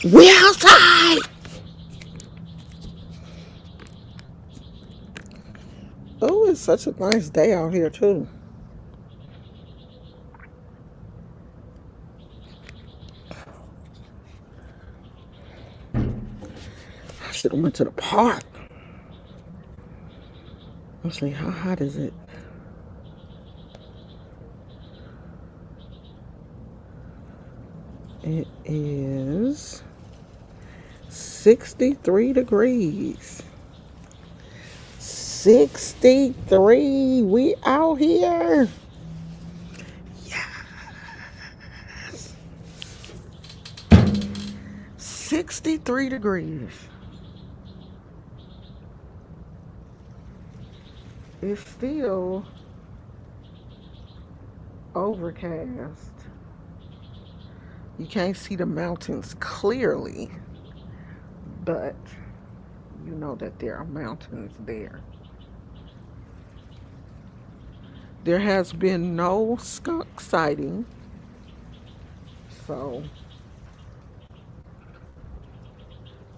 We outside. Oh, it's such a nice day out here too. I should have went to the park. Let's see, how hot is it? It is 63 degrees. 63. We out here. Yes. 63 degrees. It's still overcast. You can't see the mountains clearly, but you know that there are mountains there. There has been no skunk sighting, so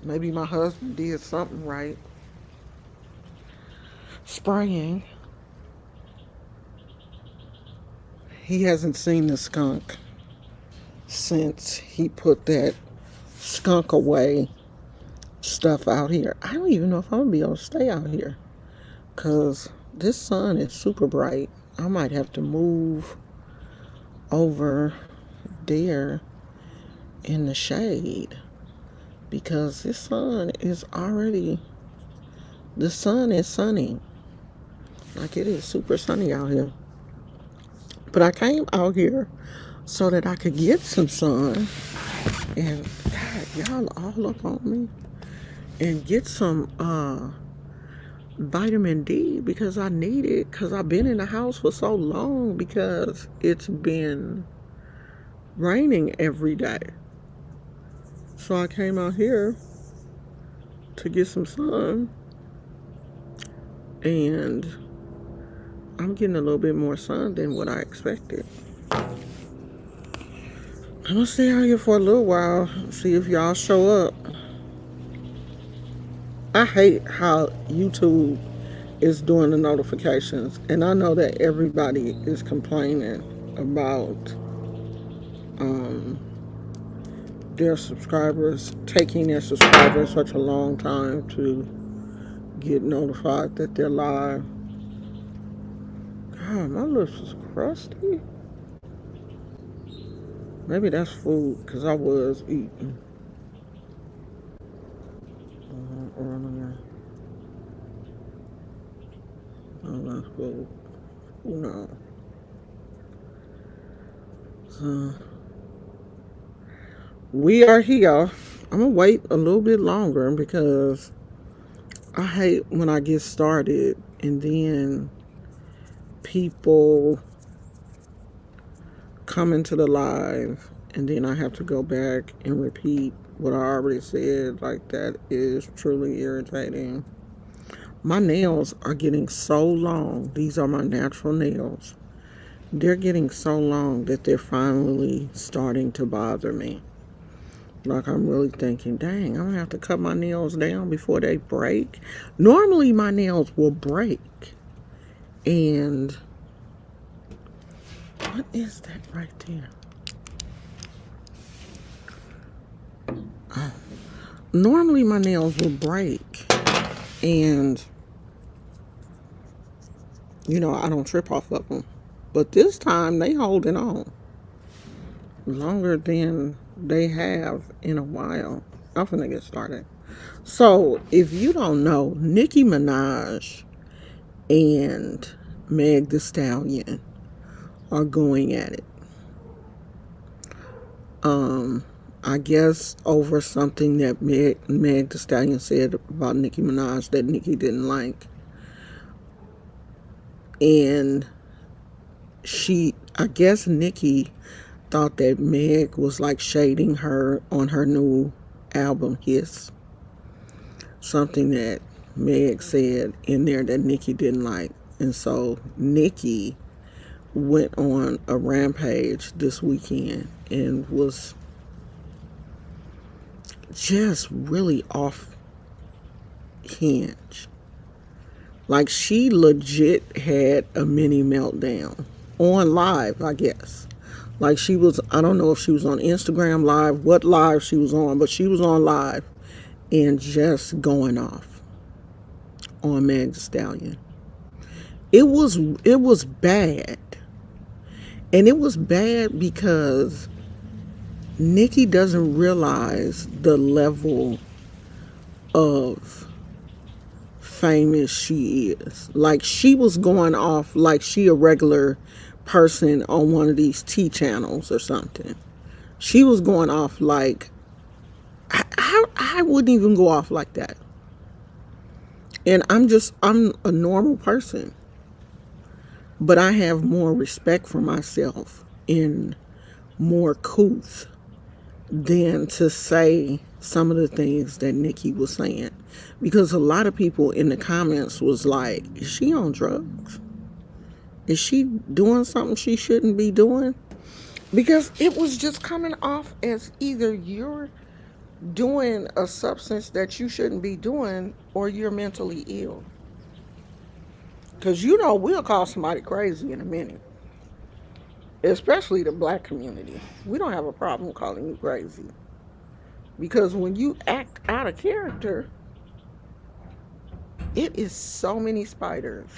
maybe my husband did something right. Spraying. He hasn't seen the skunk since he put that skunk away stuff out here. I don't even know if I'm gonna be able to stay out here because this sun is super bright. I might have to move over there in the shade because the sun is sunny. Like it is super sunny out here. But I came out here so that I could get some sun. And God, y'all all up on me. And get some vitamin D because I need it because I've been in the house for so long because it's been raining every day. So I came out here to get some sun and I'm getting a little bit more sun than what I expected. I'm gonna stay out here for a little while, see if y'all show up. I hate how YouTube is doing the notifications, and I know that everybody is complaining about um, their subscribers taking their subscribers such a long time to get notified that they're live. God, my lips is crusty. Maybe that's food because I was eating earlier. Oh, that's food. Who knows? So we are here. I'm gonna wait a little bit longer because I hate when I get started and then people come into the live and then I have to go back and repeat what I already said. Like, that is truly irritating. My nails are getting so long. These are my natural nails. They're getting so long that they're finally starting to bother me. Like, I'm really thinking, dang, I'm gonna have to cut my nails down before they break. Normally my nails will break. And what is that right there? Normally my nails will break and I don't trip off of them. But this time they holding on longer than they have in a while. I'm finna get started. So if you don't know, Nicki Minaj and Meg Thee Stallion are going at it. I guess over something that Meg Thee Stallion said about Nicki Minaj that Nicki didn't like. And I guess Nicki thought that Meg was like shading her on her new album, Hiss. Something that Meg said in there that Nicki didn't like. And so Nicki went on a rampage this weekend and was just really off hinge. Like, she legit had a mini meltdown on live, I guess. Like, she was, I don't know if she was on Instagram live, what live she was on, but she was on live and just going off on Meg Thee Stallion. It was bad. And it was bad because Nicki doesn't realize the level of famous she is. Like, she was going off like she a regular person on one of these T channels or something. She was going off like, I wouldn't even go off like that. And I'm a normal person, but I have more respect for myself and more couth than to say some of the things that Nicki was saying. Because a lot of people in the comments was like, is she on drugs? Is she doing something she shouldn't be doing? Because it was just coming off as either you're doing a substance that you shouldn't be doing or you're mentally ill. Because we'll call somebody crazy in a minute. Especially the black community. We don't have a problem calling you crazy. Because when you act out of character, it is so many spiders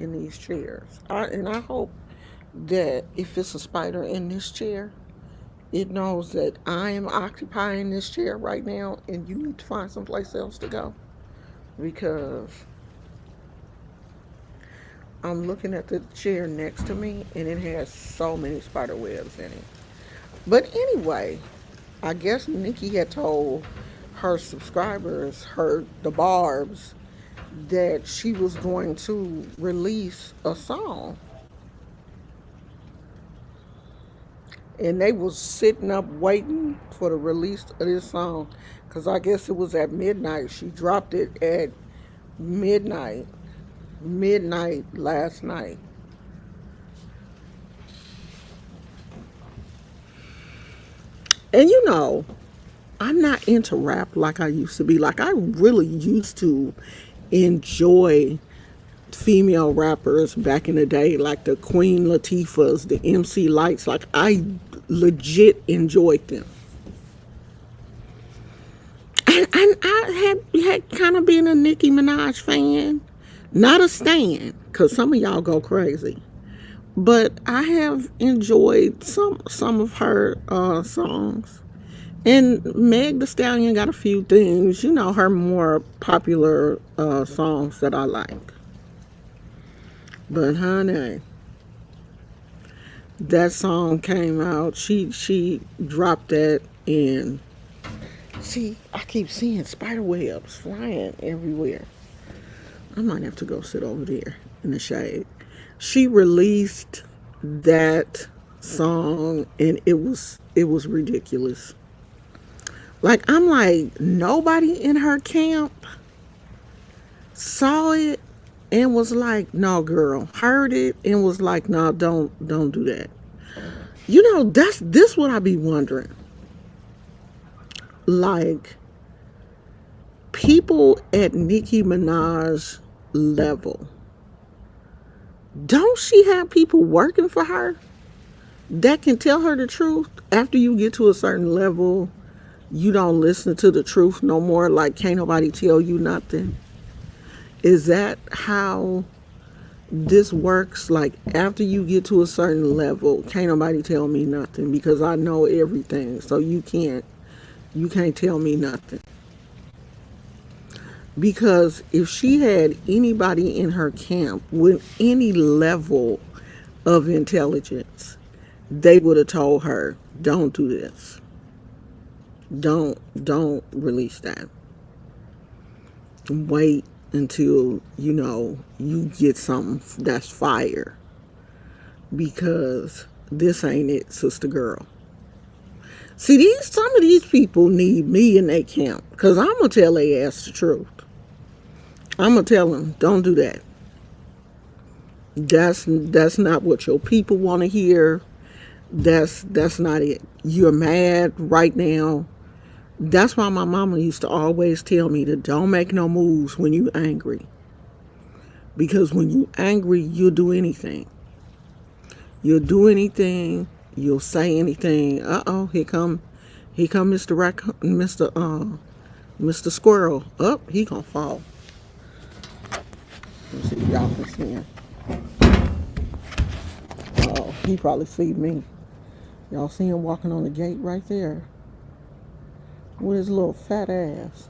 in these chairs. And I hope that if it's a spider in this chair, it knows that I am occupying this chair right now and you need to find someplace else to go. Because I'm looking at the chair next to me and it has so many spider webs in it. But anyway, I guess Nicki had told her subscribers, the Barbs, that she was going to release a song. And they was sitting up waiting for the release of this song. Because I guess it was at midnight. She dropped it at midnight last night. And I'm not into rap like I used to be. Like, I really used to enjoy female rappers back in the day, like the Queen Latifahs, the MC Lights. Like, I legit enjoyed them. And I had kind of been a Nicki Minaj fan. Not a stan, because some of y'all go crazy. But I have enjoyed some of her songs. And Meg Thee Stallion got a few things, her more popular songs that I like. But honey, that song came out. She dropped that and see, I keep seeing spider webs flying everywhere. I might have to go sit over there in the shade. She released that song and it was ridiculous. Like, I'm like, nobody in her camp saw it and was like, no, girl. Heard it and was like, no, don't do that. This what I be wondering. Like, people at Nicki Minaj level, don't she have people working for her that can tell her the truth? After you get to a certain level, you don't listen to the truth no more. Like, can't nobody tell you nothing. Is that how this works? Like, after you get to a certain level, can't nobody tell me nothing because I know everything. So you can't tell me nothing. Because if she had anybody in her camp with any level of intelligence, they would have told her, don't do this. Don't release that. Wait until, you get something that's fire. Because this ain't it, sister girl. See, some of these people need me in their camp. Because I'm going to tell their ass the truth. I'm going to tell them, don't do that. That's not what your people want to hear. That's not it. You're mad right now. That's why my mama used to always tell me to don't make no moves when you angry. Because when you angry, you'll do anything. You'll do anything. You'll say anything. Uh-oh, here come Mr. Raccoon, Mr. Squirrel. Up, he gonna fall. Let's see if y'all can see him. Oh, he probably see me. Y'all see him walking on the gate right there with his little fat ass.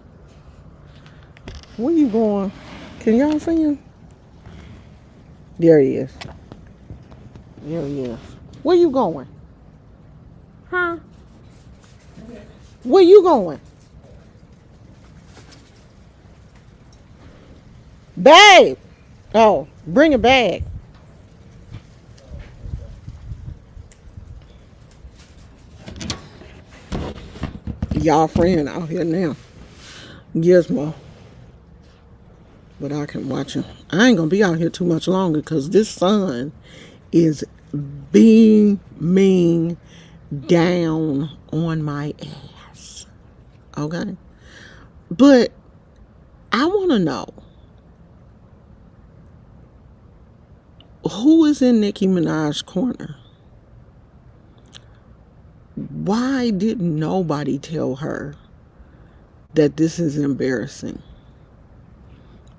Where you going? Can y'all see him? There he is. There he is. Where you going? Huh? Where you going? Babe! Oh, bring it back. Y'all friend out here now. Gizmo. But I can watch him. I ain't gonna be out here too much longer because this sun is beaming down on my ass. Okay? But I want to know who is in Nicki Minaj's corner? Why didn't nobody tell her that this is embarrassing?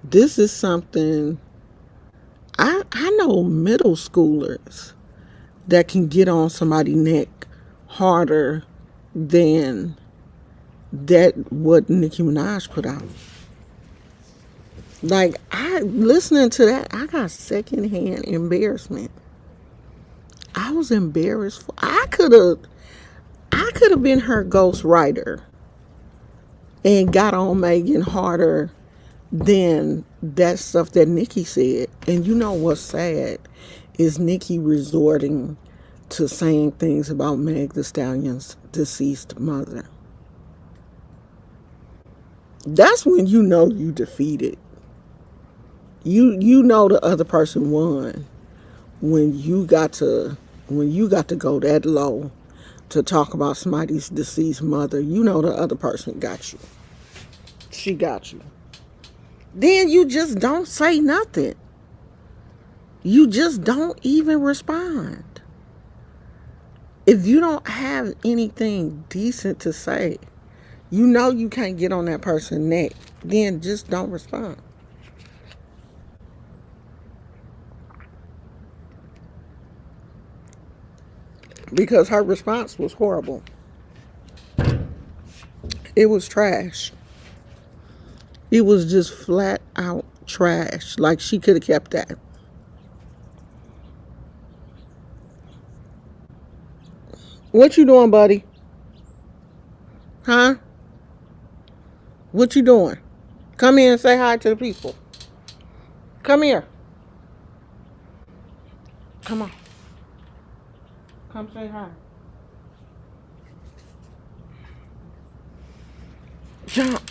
This is something I know middle schoolers that can get on somebody's neck harder than that what Nicki Minaj put out. Like, listening to that, I got secondhand embarrassment. I was embarrassed. I could have been her ghostwriter and got on Megan harder than that stuff that Nicki said. And you know what's sad is Nicki resorting to saying things about Meg Thee Stallion's deceased mother. That's when you know you defeated. You know the other person won when you got to go that low to talk about somebody's deceased mother. You know the other person got you. She got you. Then you just don't say nothing. You just don't even respond. If you don't have anything decent to say, you know you can't get on that person's neck, then just don't respond. Because her response was horrible. It was trash. It was just flat out trash. Like, she could have kept that. What you doing, buddy? Huh? What you doing? Come here and say hi to the people. Come here. Come on. Come say hi. Jump.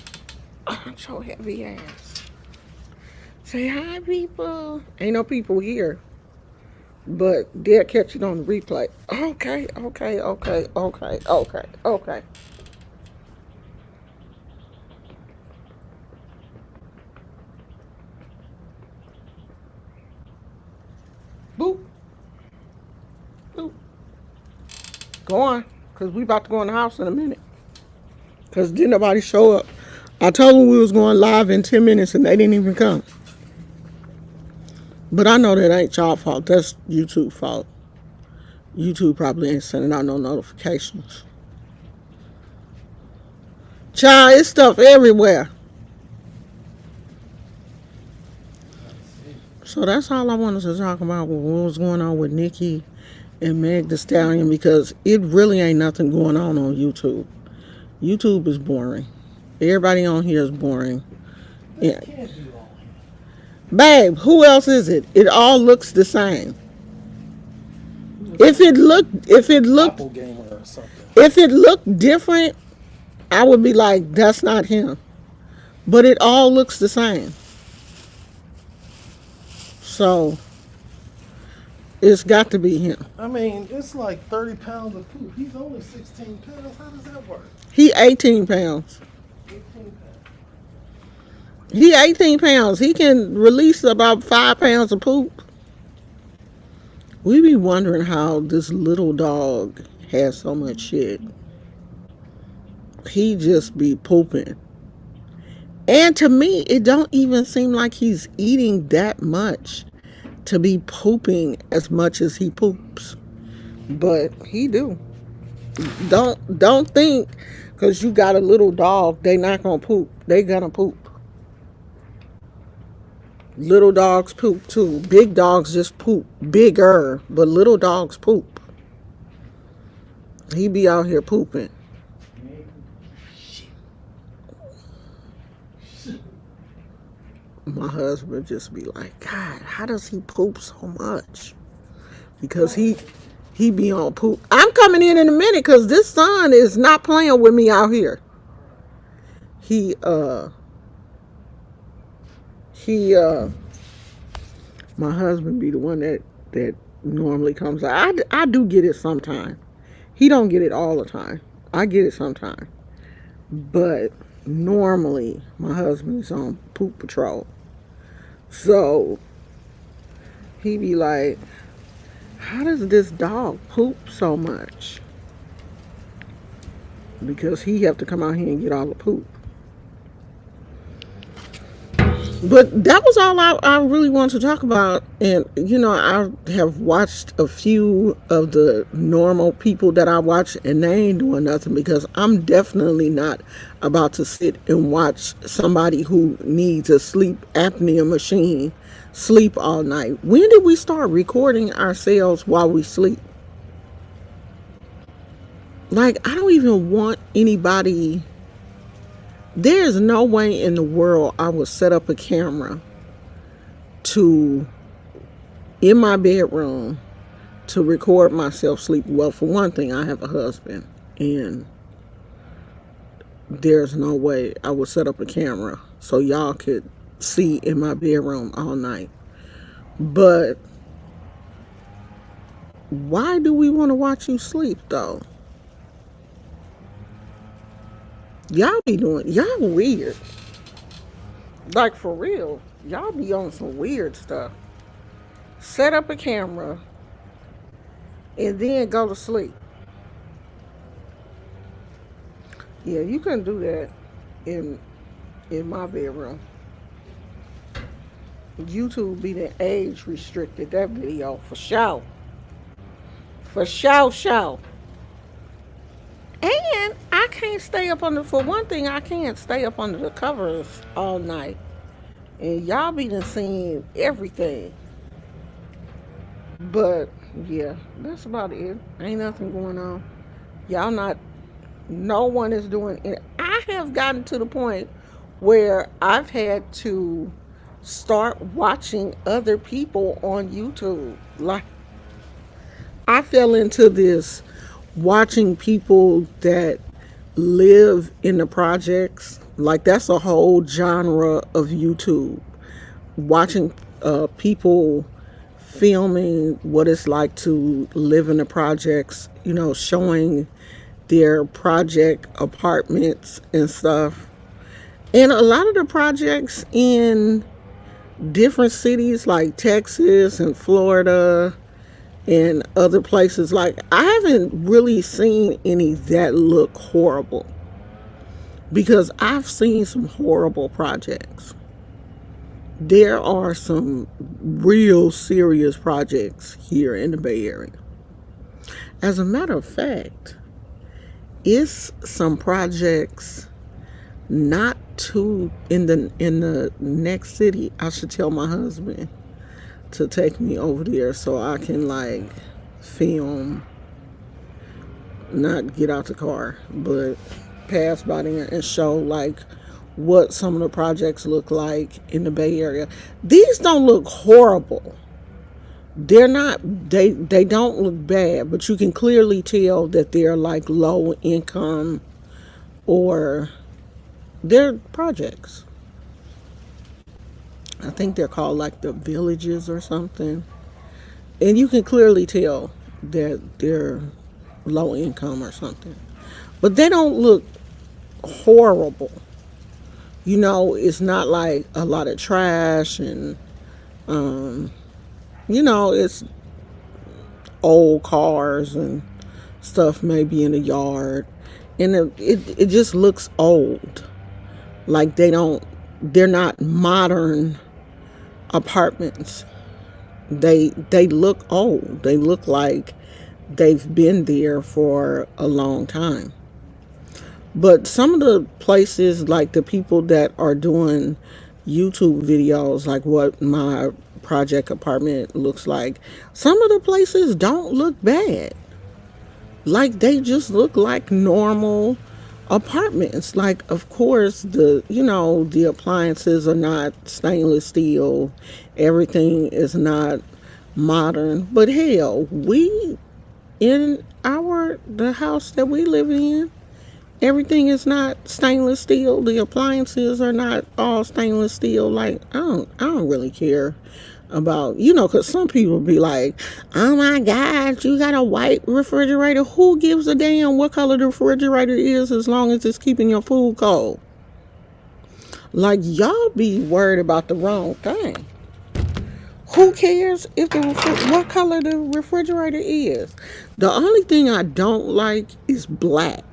Oh, so heavy ass. Say hi, people. Ain't no people here. But they'll catch it on the replay. Okay. Boop. Boop. Go on. Because we about to go in the house in a minute. Because didn't nobody show up. I told them we was going live in 10 minutes and they didn't even come. But I know that ain't y'all fault. That's YouTube fault. YouTube probably ain't sending out no notifications. Child, it's stuff everywhere. So that's all I wanted to talk about, what was going on with Nicki and Meg Thee Stallion, because it really ain't nothing going on YouTube. YouTube is boring. Everybody on here is boring. Yeah. Babe, who else is it? It all looks the same. If it looked different, I would be like, that's not him. But it all looks the same. So It's got to be him. I mean, it's like 30 pounds of poop. He's only 16 pounds. How does that work? He 18 pounds. 18 pounds. He 18 pounds. He can release about 5 pounds of poop. We be wondering how this little dog has so much shit. He just be pooping. And to me, it don't even seem like he's eating that much to be pooping as much as he poops. But he do. Don't think because you got a little dog, they not gonna poop. They gonna poop. Little dogs poop too. Big dogs just poop. Bigger, but little dogs poop. He be out here pooping. My husband just be like, God, how does he poop so much? Because he be on poop. I'm coming in a minute because this son is not playing with me out here. He my husband be the one that normally comes out. I do get it sometime. He don't get it all the time. I get it sometime. But normally my husband is on poop patrol. So he be like, how does this dog poop so much? Because he have to come out here and get all the poop. But that was all I really wanted to talk about. And, I have watched a few of the normal people that I watch, and they ain't doing nothing because I'm definitely not about to sit and watch somebody who needs a sleep apnea machine sleep all night. When did we start recording ourselves while we sleep? Like, I don't even want anybody. There's no way in the world I would set up a camera in my bedroom to record myself sleeping. Well, for one thing, I have a husband, and there's no way I would set up a camera so y'all could see in my bedroom all night. But why do we want to watch you sleep, though? Y'all weird. Like, for real. Y'all be on some weird stuff. Set up a camera and then go to sleep. Yeah, you couldn't do that in my bedroom. YouTube be the age restricted that video for sure. For sure. And I can't stay up for one thing, I can't stay up under the covers all night. And y'all be done seeing everything. But yeah, that's about it. Ain't nothing going on. No one is doing it. I have gotten to the point where I've had to start watching other people on YouTube. Like, I fell into this watching people that live in the projects. Like, that's a whole genre of YouTube. Watching people filming what it's like to live in the projects, showing their project apartments and stuff. And a lot of the projects in different cities like Texas and Florida and other places, like, I haven't really seen any that look horrible, because I've seen some horrible projects. There are some real serious projects here in the Bay Area. As a matter of fact, it's some projects not too in the next city. I should tell my husband to take me over there so I can, like, film, not get out the car, but pass by there and show, like, what some of the projects look like in the Bay Area. These don't look horrible. They're not, they don't look bad, but you can clearly tell that they're like low income, or they're projects. I think they're called like the villages or something. And you can clearly tell that they're low income or something. But they don't look horrible. You know, it's not like a lot of trash and, you know, it's old cars and stuff maybe in the yard. And it just looks old. Like they're not modern apartments. They look old. They look like they've been there for a long time. But some of the places, like the people that are doing YouTube videos, like what my project apartment looks like, some of the places don't look bad. Like they just look like normal apartments. Like, of course, the appliances are not stainless steel. Everything is not modern. But hell, in the house that we live in, everything is not stainless steel. The appliances are not all stainless steel. Like, I don't really care about, because some people be like, oh my God, you got a white refrigerator. Who gives a damn what color the refrigerator is as long as it's keeping your food cold? Like, y'all be worried about the wrong thing. Who cares what color the refrigerator is? The only thing I don't like is black.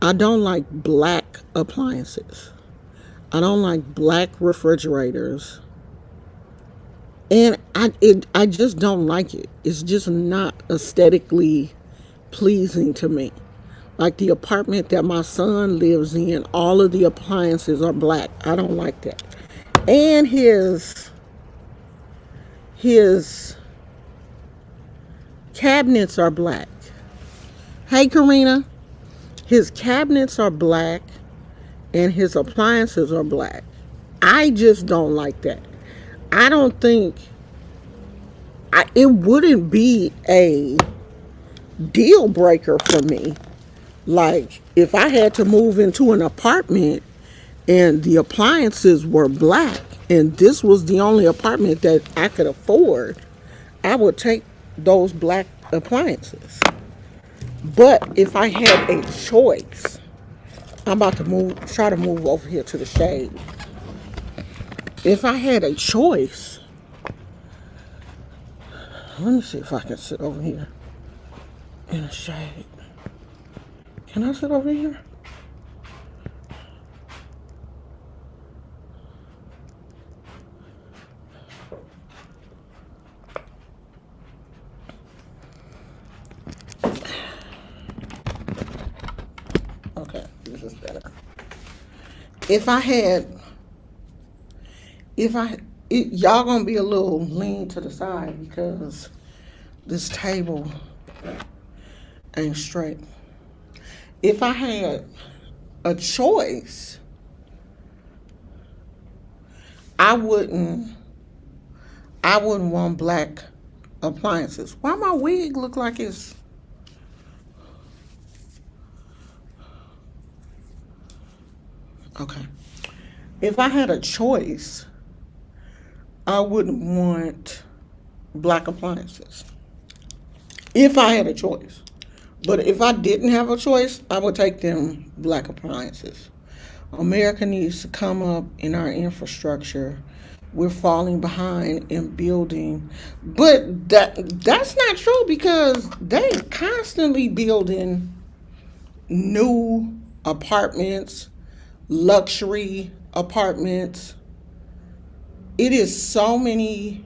I don't like black appliances. I don't like black refrigerators. And I just don't like it. It's just not aesthetically pleasing to me. Like the apartment that my son lives in, all of the appliances are black. I don't like that. And his cabinets are black. Hey, Karina. His cabinets are black and his appliances are black. I just don't like that. I don't think it wouldn't be a deal breaker for me. Like if I had to move into an apartment and the appliances were black and this was the only apartment that I could afford, I would take those black appliances. But if I had a choice, I'm about to try to move over here to the shade. If I had a choice, let me see if I can sit over here in the shade. Can I sit over here? Okay, this is better. Y'all gonna be a little lean to the side because this table ain't straight. If I had a choice, I wouldn't want black appliances. Why my wig look like it's... Okay. If I had a choice, I wouldn't want black appliances. If I had a choice. But if I didn't have a choice, I would take them black appliances. America needs to come up in our infrastructure. We're falling behind in building. But that's not true because they constantly building new apartments, luxury apartments. It is so many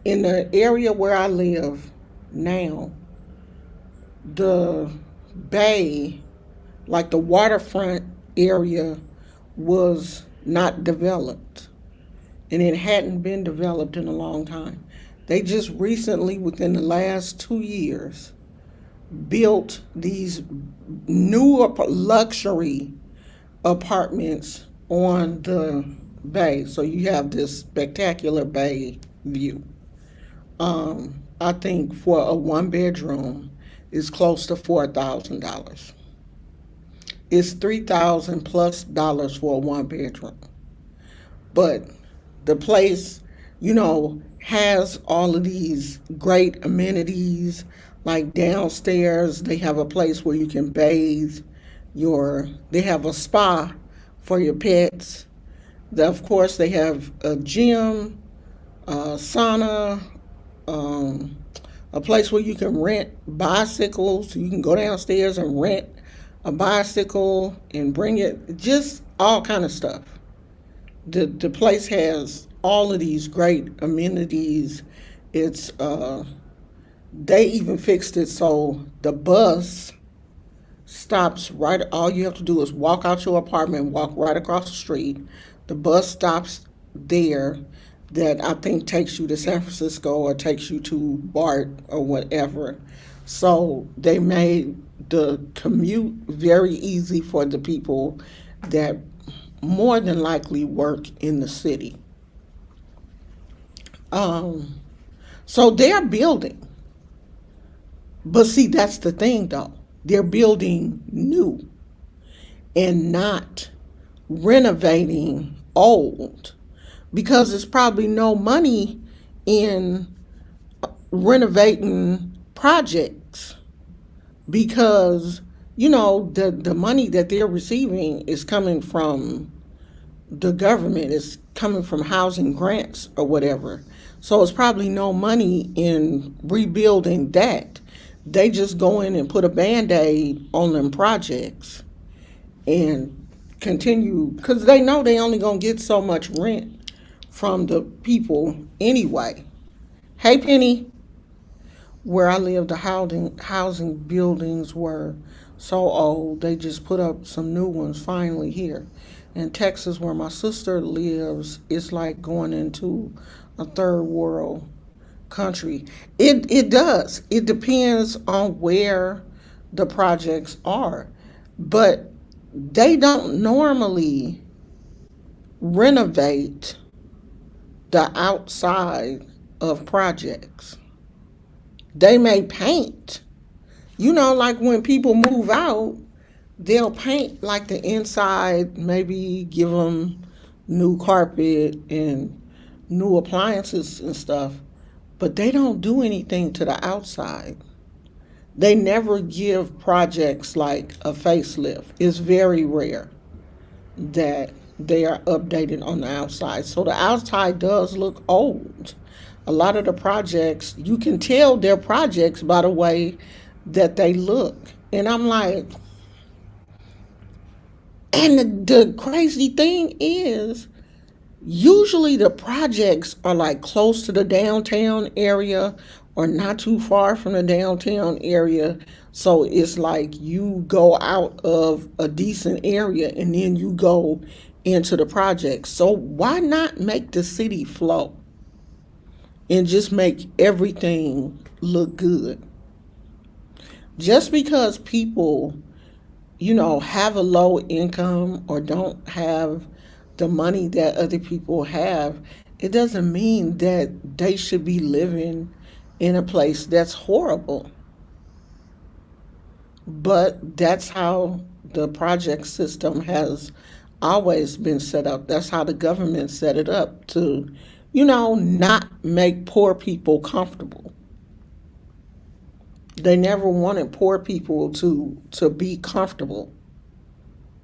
in the area where I live now. The bay, like the waterfront area, was not developed. And it hadn't been developed in a long time. They just recently, within the last 2 years, built these new luxury apartments on the bay. So you have this spectacular bay view. I think for a 1-bedroom is close to $4,000. It's $3,000 plus for a 1-bedroom. But the place, has all of these great amenities. Like downstairs, they have a place where you can bathe they have a spa for your pets. Of course, they have a gym, a sauna, um, a place where you can rent bicycles. You can go downstairs and rent a bicycle and bring it, just all kind of stuff. The place has all of these great amenities. It's they even fixed it so the bus stops right. All you have to do is walk out your apartment, walk right across the street. The bus stops there. That I think takes you to San Francisco or takes you to BART or whatever. So they made the commute very easy for the people that more than likely work in the city. Um, so they're building. But see, that's the thing though. They're building new and not renovating old, because there's probably no money in renovating projects, because the money that they're receiving is coming from the government, is coming from housing grants or whatever. So it's probably no money in rebuilding that. They just go in and put a band-aid on them projects and continue, because they know they only gonna get so much rent from the people anyway. Hey, Penny. Where I live, the housing buildings were so old, they just put up some new ones finally here. In Texas, where my sister lives, it's like going into a third world country. It does. It depends on where the projects are, but they don't normally renovate the outside of projects. They may paint. Like when people move out, they'll paint like the inside, maybe give them new carpet and new appliances and stuff, but they don't do anything to the outside. They never give projects like a facelift. It's very rare that they are updated on the outside. So the outside does look old. A lot of the projects, you can tell they're projects by the way that they look. And I'm like, and the crazy thing is, usually the projects are like close to the downtown area or not too far from the downtown area. So it's like you go out of a decent area and then you go into the projects. So why not make the city flow and just make everything look good? Just because people, have a low income or don't have the money that other people have, it doesn't mean that they should be living in a place that's horrible. But that's how the project system has always been set up. That's how the government set it up to, not make poor people comfortable. They never wanted poor people to be comfortable.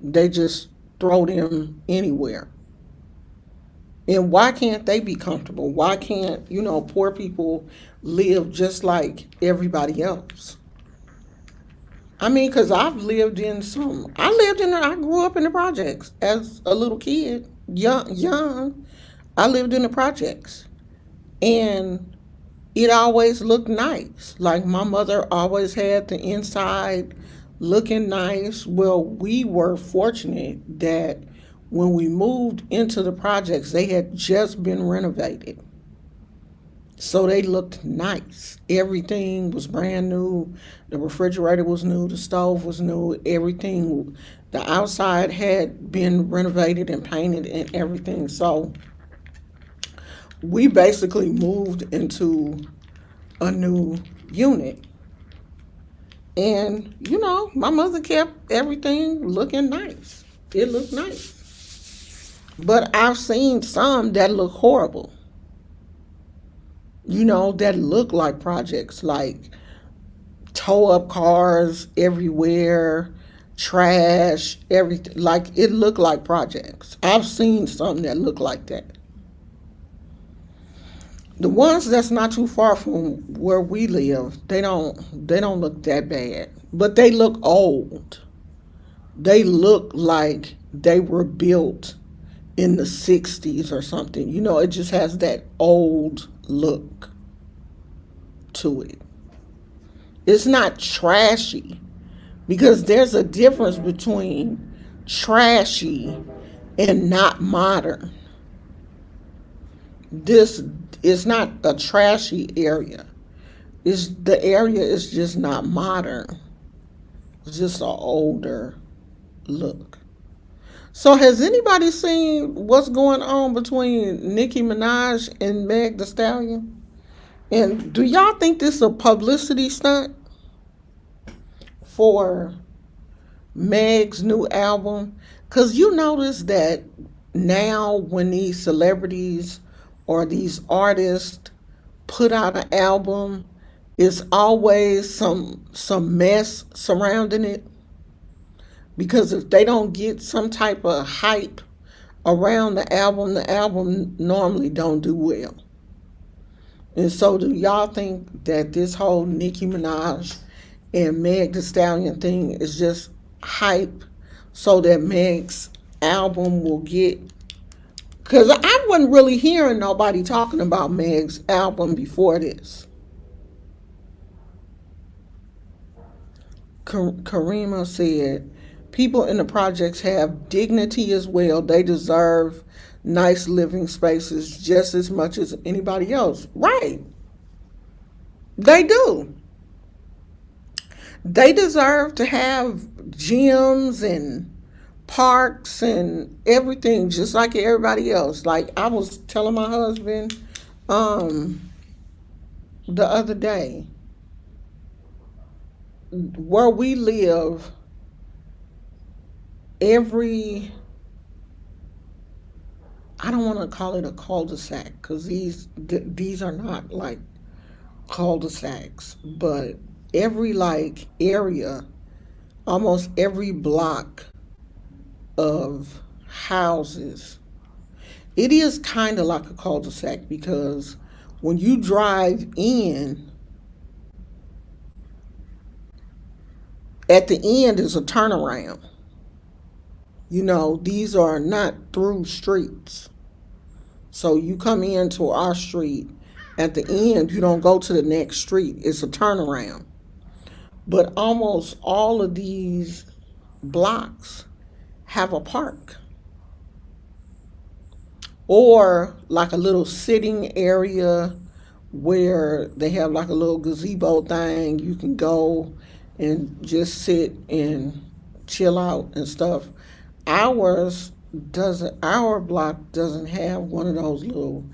They just throw them anywhere. And why can't they be comfortable? Why can't, poor people live just like everybody else? I mean, because I grew up in the projects as a little kid, young. I lived in the projects. And it always looked nice. Like my mother always had the inside looking nice. Well, we were fortunate that when we moved into the projects, they had just been renovated. So they looked nice. Everything was brand new. The refrigerator was new. The stove was new. Everything, the outside had been renovated and painted and everything. So we basically moved into a new unit. And, my mother kept everything looking nice. It looked nice. But I've seen some that look horrible. that look like projects, like tow up cars everywhere, trash, everything. Like it looked like projects. I've seen some that look like that. The ones that's not too far from where we live, they don't look that bad, but they look old. They look like they were built in the 60s or something. It just has that old look to it. It's not trashy, because there's a difference between trashy and not modern. This is not a trashy area. The area is just not modern. It's just an older look. So has anybody seen what's going on between Nicki Minaj and Meg Thee Stallion? And do y'all think this is a publicity stunt for Meg's new album? Because you notice that now when these celebrities or these artists put out an album, it's always some mess surrounding it. Because if they don't get some type of hype around the album normally don't do well. And so do y'all think that this whole Nicki Minaj and Meg Thee Stallion thing is just hype so that Meg's album will get... Because I wasn't really hearing nobody talking about Meg's album before this. Karima said, people in the projects have dignity as well. They deserve nice living spaces just as much as anybody else. Right. They do. They deserve to have gyms and parks and everything just like everybody else. Like I was telling my husband the other day, where we live, I don't want to call it a cul-de-sac, because these are not like cul-de-sacs, but every like area, almost every block of houses, it is kind of like a cul-de-sac, because when you drive in, at the end is a turnaround. These are not through streets. So you come into our street, at the end, you don't go to the next street. It's a turnaround. But almost all of these blocks have a park. Or like a little sitting area where they have like a little gazebo thing. You can go and just sit and chill out and stuff. Our block doesn't have one of those little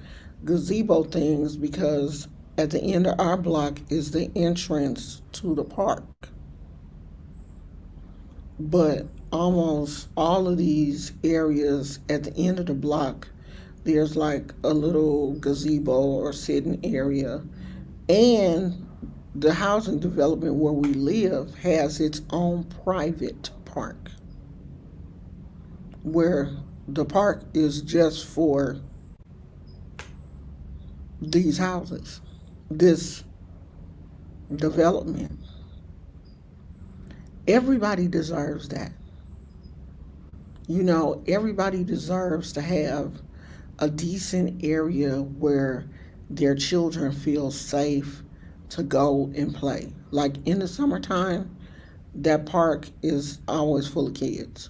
gazebo things, because at the end of our block is the entrance to the park. But almost all of these areas at the end of the block, there's like a little gazebo or sitting area. And the housing development where we live has its own private park, where the park is just for these houses, this development. Everybody deserves that. Everybody deserves to have a decent area where their children feel safe to go and play. Like in the summertime, that park is always full of kids.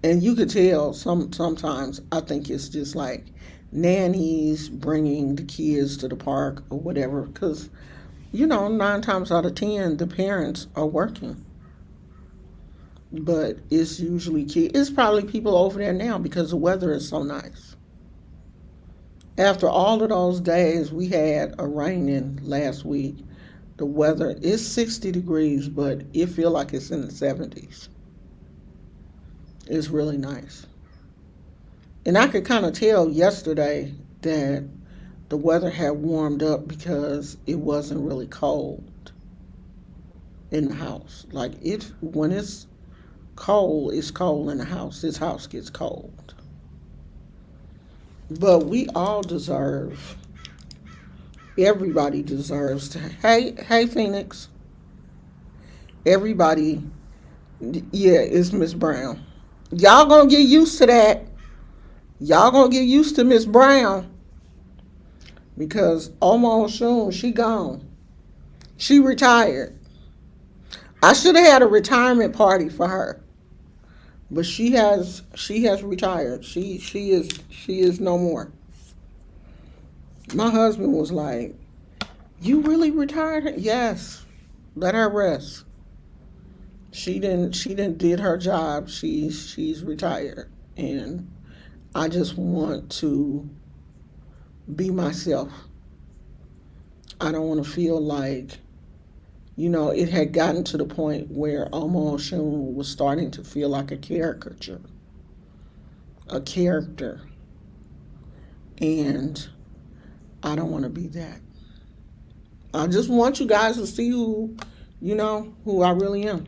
And you could tell sometimes I think it's just like nannies bringing the kids to the park or whatever, because 9 times out of 10 the parents are working. But it's usually kids. It's probably people over there now because the weather is so nice. After all of those days we had a raining last week, the weather is 60 degrees, but it feels like it's in the 70s. It's really nice. And I could kind of tell yesterday that the weather had warmed up because it wasn't really cold in the house. Like it when it's cold in the house. This house gets cold. But we all deserve, everybody deserves to, hey, Phoenix. Everybody, yeah, it's Miss Brown. Y'all gonna get used to that. Y'all gonna get used to Miss Brown because almost soon she gone. She retired. I should have had a retirement party for her, but she has retired. She is no more. My husband was like, "You really retired?" Yes. Let her rest. She didn't did her job. She's retired, and I just want to be myself. I don't want to feel like, it had gotten to the point where Omo Oshun was starting to feel like a caricature, a character, and I don't want to be that. I just want you guys to see who I really am.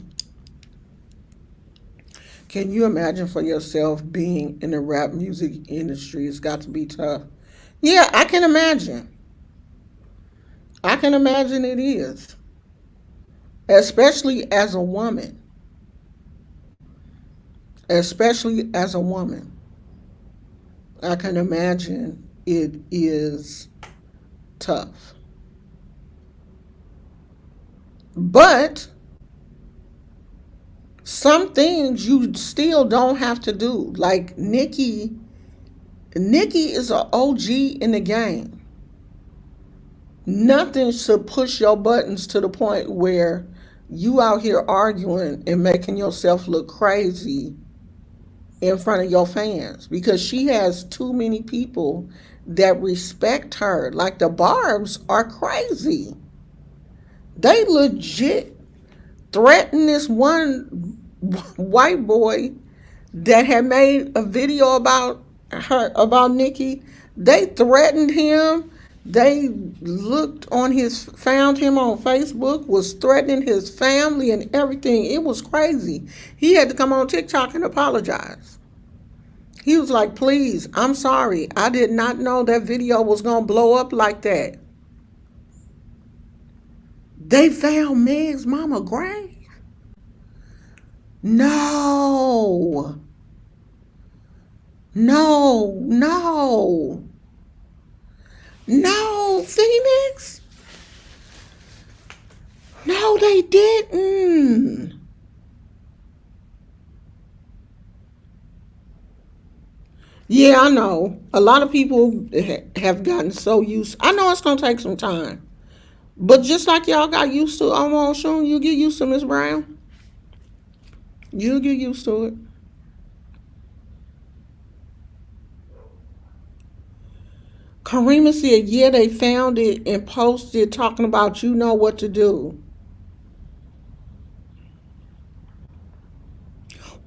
Can you imagine for yourself being in the rap music industry? It's got to be tough. Yeah, I can imagine. I can imagine it is. Especially as a woman. Especially as a woman. I can imagine it is tough. But some things you still don't have to do. Like Nicki is an OG in the game. Nothing should push your buttons to the point where you out here arguing and making yourself look crazy in front of your fans because she has too many people that respect her. Like the Barbs are crazy. They legit threatened this one white boy that had made a video about Nicki. They threatened him. They found him on Facebook, was threatening his family and everything. It was crazy. He had to come on TikTok and apologize. He was like, please, I'm sorry. I did not know that video was going to blow up like that. They found Meg's mama grave. No. No, no. No, Phoenix. No, they didn't. Yeah, I know. A lot of people have gotten so used. I know it's going to take some time. But just like y'all got used to Omo Oshun, you get used to Miss Brown. You'll get used to it. Karima said, yeah, they found it and posted talking about you know what to do.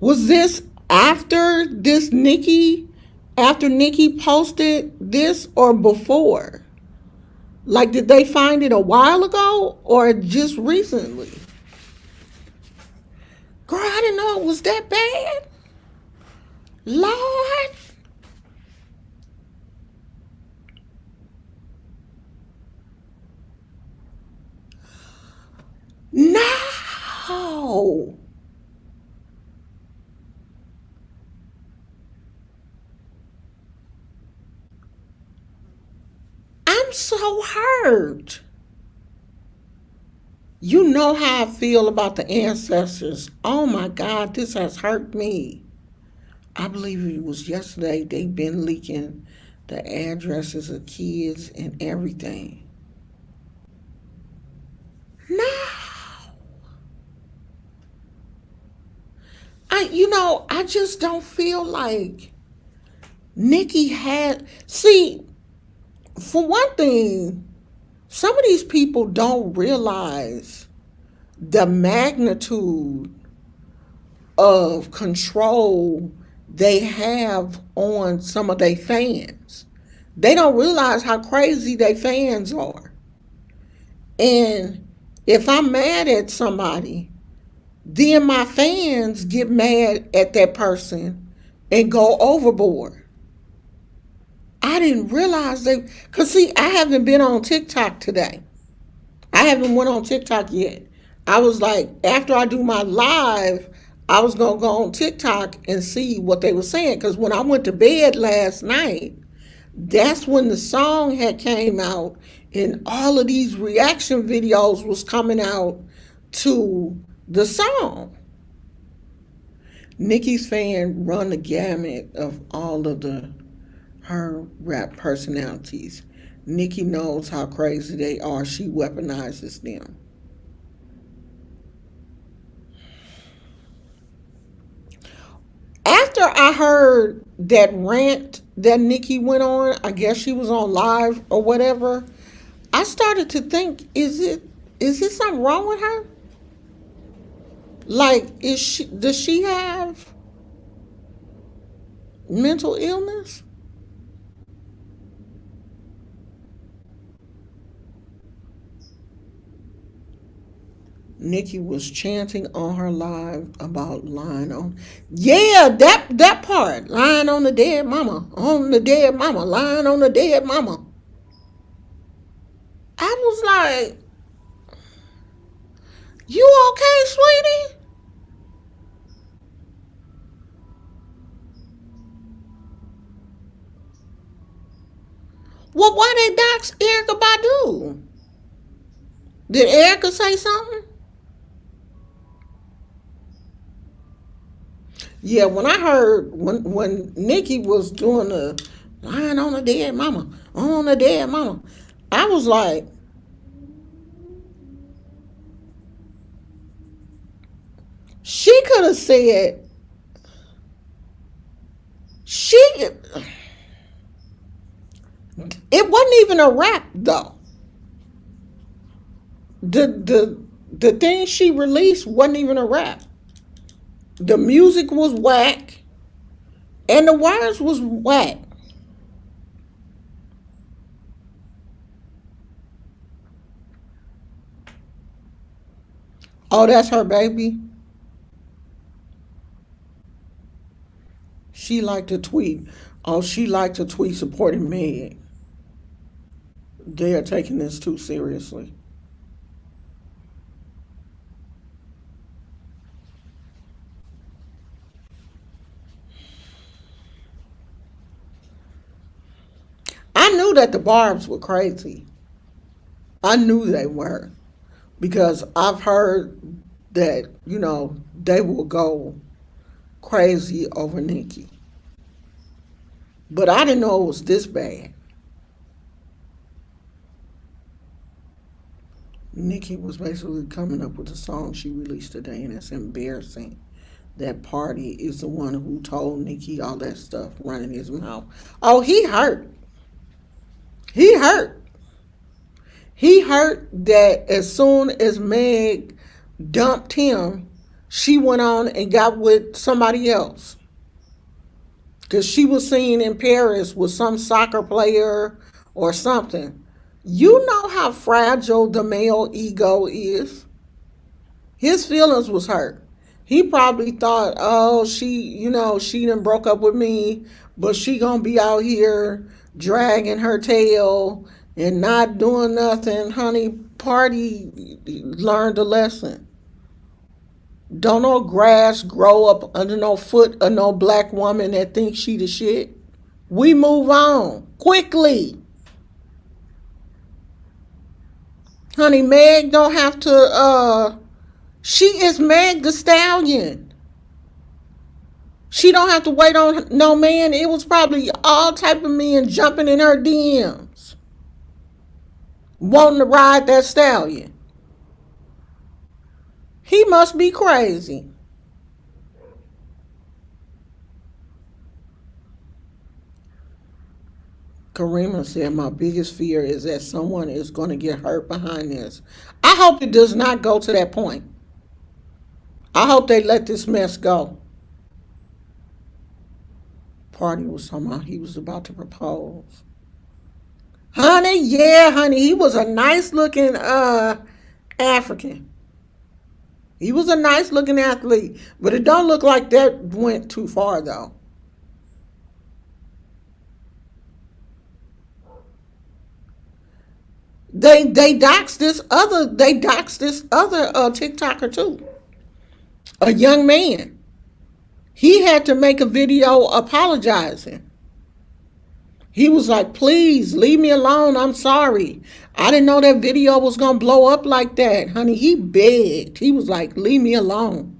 Was this after Nicki posted this or before? Like, did they find it a while ago or just recently? Girl, I didn't know it was that bad. Lord. No. I'm so hurt. You know how I feel about the ancestors. Oh my God, this has hurt me. I believe it was yesterday they've been leaking the addresses of kids and everything. No. I just don't feel like Nicki had. See, for one thing, some of these people don't realize the magnitude of control they have on some of their fans. They don't realize how crazy their fans are. And if I'm mad at somebody, then my fans get mad at that person and go overboard. I didn't realize cause see, I haven't been on TikTok today. I haven't went on TikTok yet. I was like, after I do my live, I was gonna go on TikTok and see what they were saying. Cause when I went to bed last night, that's when the song had came out and all of these reaction videos was coming out to the song. Nicki's fan run the gamut of all of her rap personalities. Nicki knows how crazy they are. She weaponizes them. After I heard that rant that Nicki went on, I guess she was on live or whatever, I started to think, is it something wrong with her? Like, does she have mental illness? Nicki was chanting on her live about lying on, yeah, that part, lying on the dead mama, lying on the dead mama. I was like, you okay, sweetie? Well, why they dox Erykah Badu? Did Erykah say something? Yeah, when I heard when Nicki was doing the lying on the dead mama, on the dead mama, I was like, she could have said she. It wasn't even a rap though. The thing she released wasn't even a rap. The music was whack, and the words was whack. Oh, that's her baby. She liked to tweet. Oh, she liked to tweet supporting Meg. They are taking this too seriously. I knew that the Barbs were crazy. I knew they were because I've heard that, they will go crazy over Nicki. But I didn't know it was this bad. Nicki was basically coming up with a song she released today, and it's embarrassing. That Party is the one who told Nicki all that stuff, running his mouth. Oh, he hurt. He hurt. He hurt that as soon as Meg dumped him, she went on and got with somebody else. Because she was seen in Paris with some soccer player or something. You know how fragile the male ego is. His feelings was hurt. He probably thought, oh, she done broke up with me, but she gonna be out here dragging her tail and not doing nothing. Honey, Party learned a lesson. Don't no grass grow up under no foot of no black woman that thinks she the shit. We move on quickly. Honey, Meg don't have to, she is Meg the Stallion. She don't have to wait on no man. It was probably all type of men jumping in her DMs, wanting to ride that stallion. He must be crazy. Karima said, my biggest fear is that someone is going to get hurt behind this. I hope it does not go to that point. I hope they let this mess go. Party was talking about he was about to propose. Honey, yeah, honey. He was a nice looking African. He was a nice looking athlete. But it don't look like that went too far though. They doxed this other TikToker too. A young man. He had to make a video apologizing. He was like, please leave me alone. I'm sorry. I didn't know that video was going to blow up like that. Honey, he begged. He was like, leave me alone.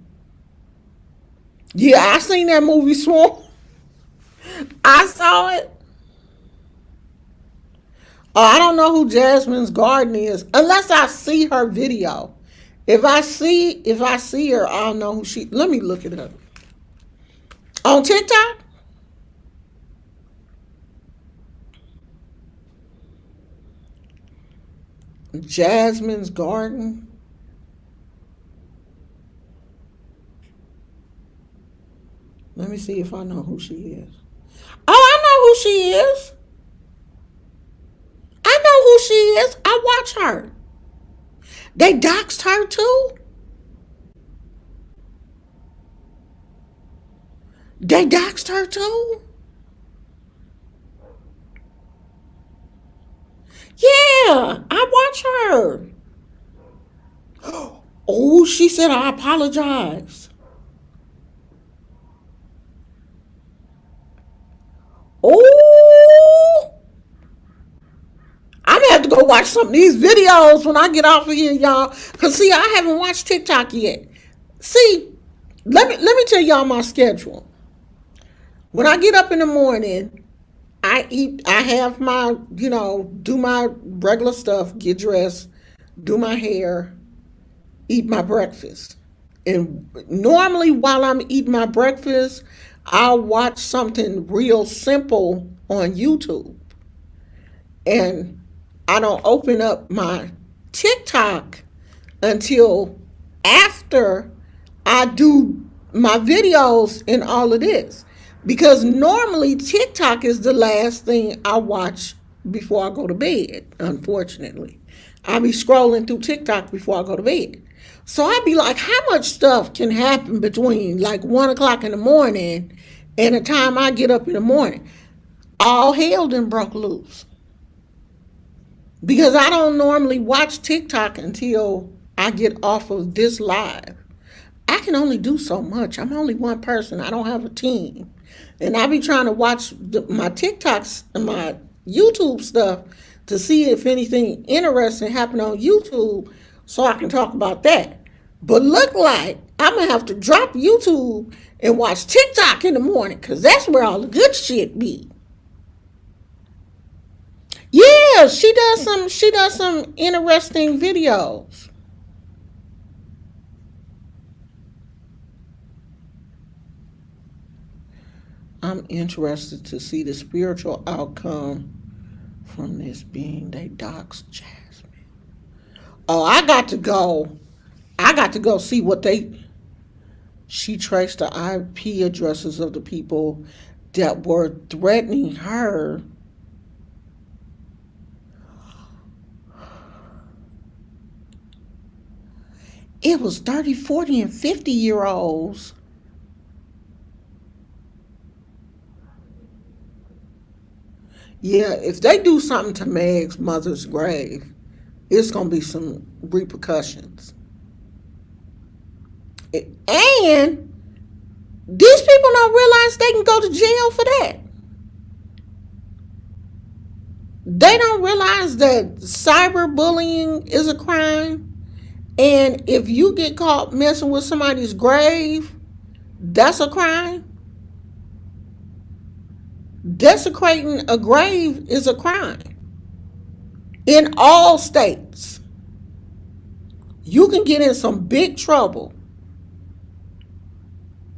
Yeah, I seen that movie, Swarm. I saw it. Oh, I don't know who Jasmine's Garden is unless I see her video. If I see her, I'll know who she. Let me look it up. On TikTok? Jasmine's Garden. Let me see if I know who she is. Oh, I know who she is. I know who she is. I watch her. They doxed her too. They doxed her too. Yeah, I watch her. Oh, she said, I apologize. Oh, I'm gonna have to go watch some of these videos when I get off of here, y'all. Cause see, I haven't watched TikTok yet. See, let me tell y'all my schedule. When I get up in the morning, I eat. I have my, do my regular stuff, get dressed, do my hair, eat my breakfast. And normally, while I'm eating my breakfast, I'll watch something real simple on YouTube. And I don't open up my TikTok until after I do my videos and all of this. Because normally TikTok is the last thing I watch before I go to bed, unfortunately. I'll be scrolling through TikTok before I go to bed. So I'd be like, how much stuff can happen between like 1 o'clock in the morning and the time I get up in the morning? All hell done broke loose. Because I don't normally watch TikTok until I get off of this live. I can only do so much. I'm only one person. I don't have a team. And I be trying to watch my TikToks and my YouTube stuff to see if anything interesting happened on YouTube so I can talk about that. But look like I'm going to have to drop YouTube and watch TikTok in the morning because that's where all the good shit be. Yeah, she does some interesting videos. I'm interested to see the spiritual outcome from this being they doxed Jasmine. Oh, I got to go. I got to go see what they. She traced the IP addresses of the people that were threatening her. It was 30, 40, and 50-year-olds. Yeah, if they do something to Meg's mother's grave, it's going to be some repercussions. And these people don't realize they can go to jail for that. They don't realize that cyberbullying is a crime. And if you get caught messing with somebody's grave, that's a crime. Desecrating a grave is a crime. In all states. You can get in some big trouble.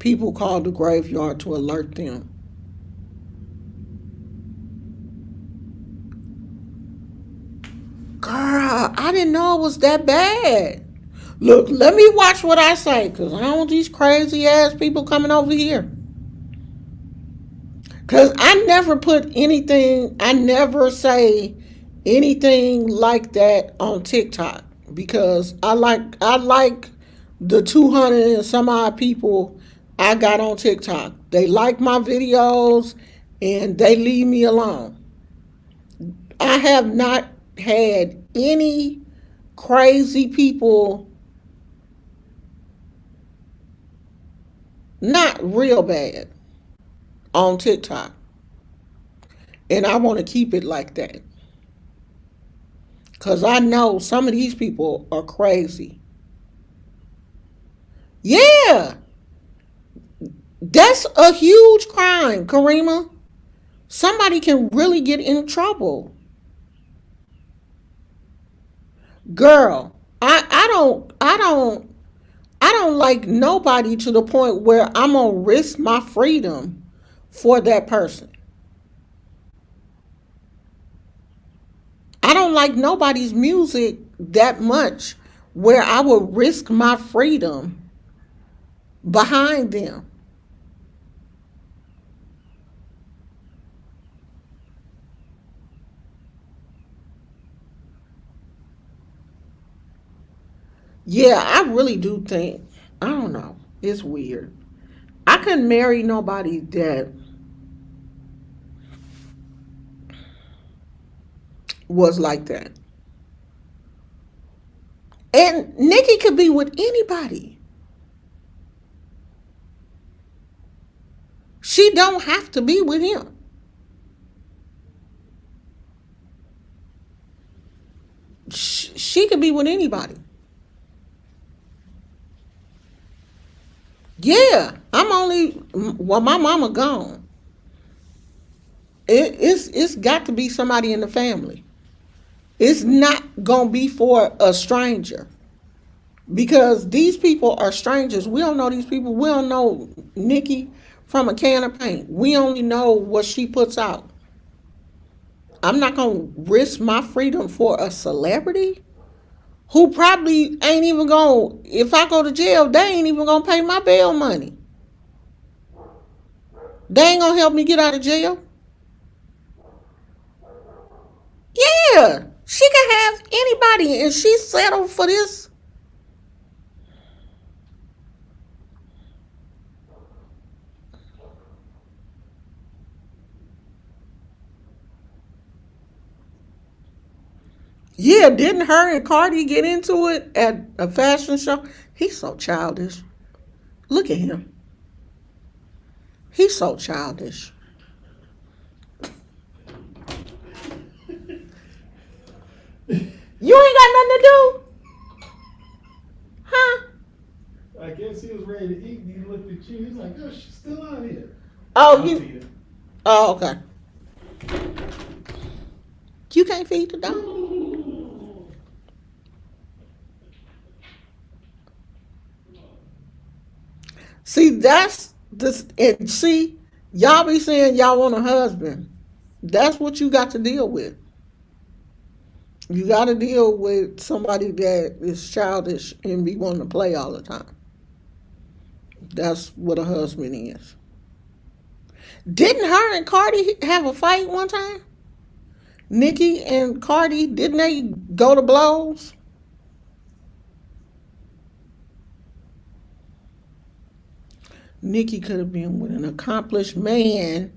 People call the graveyard to alert them. Girl, I didn't know it was that bad. Look, let me watch what I say, because I don't want these crazy ass people coming over here. Because I never put anything, I never say anything like that on TikTok because I like the 200 and some odd people I got on TikTok. They like my videos and they leave me alone. I have not had any crazy people, not real bad, on TikTok. And I want to keep it like that. Because I know some of these people are crazy. Yeah, that's a huge crime, Karima. Somebody can really get in trouble. Girl, I don't like nobody to the point where I'm gonna risk my freedom for that person. I don't like nobody's music that much where I would risk my freedom behind them. Yeah, I really do think, I don't know, it's weird. I couldn't marry nobody that was like that. And Nikki could be with anybody. She don't have to be with him. She could be with anybody. Yeah, I'm only, well, my mama gone. It's got to be somebody in the family. It's not gonna be for a stranger because these people are strangers. We don't know these people. We don't know Nikki from a can of paint. We only know what she puts out. I'm not gonna risk my freedom for a celebrity who probably ain't even gonna. If I go to jail, they ain't even gonna pay my bail money. They ain't gonna help me get out of jail. Yeah, she can have anybody, and she settled for this. Yeah, didn't her and Cardi get into it at a fashion show? He's so childish. Look at him. He's so childish. You ain't got nothing to do, huh? I guess he was ready to eat and he looked at you. He's like, oh, she's still out here. Oh, I'll you. feed her. Oh, okay. You can't feed the dog. See, that's this. And see, y'all be saying y'all want a husband. That's what you got to deal with. You got to deal with somebody that is childish and be wanting to play all the time. That's what a husband is. Didn't her and Cardi have a fight one time? Nikki and Cardi, didn't they go to blows? Nikki could have been with an accomplished man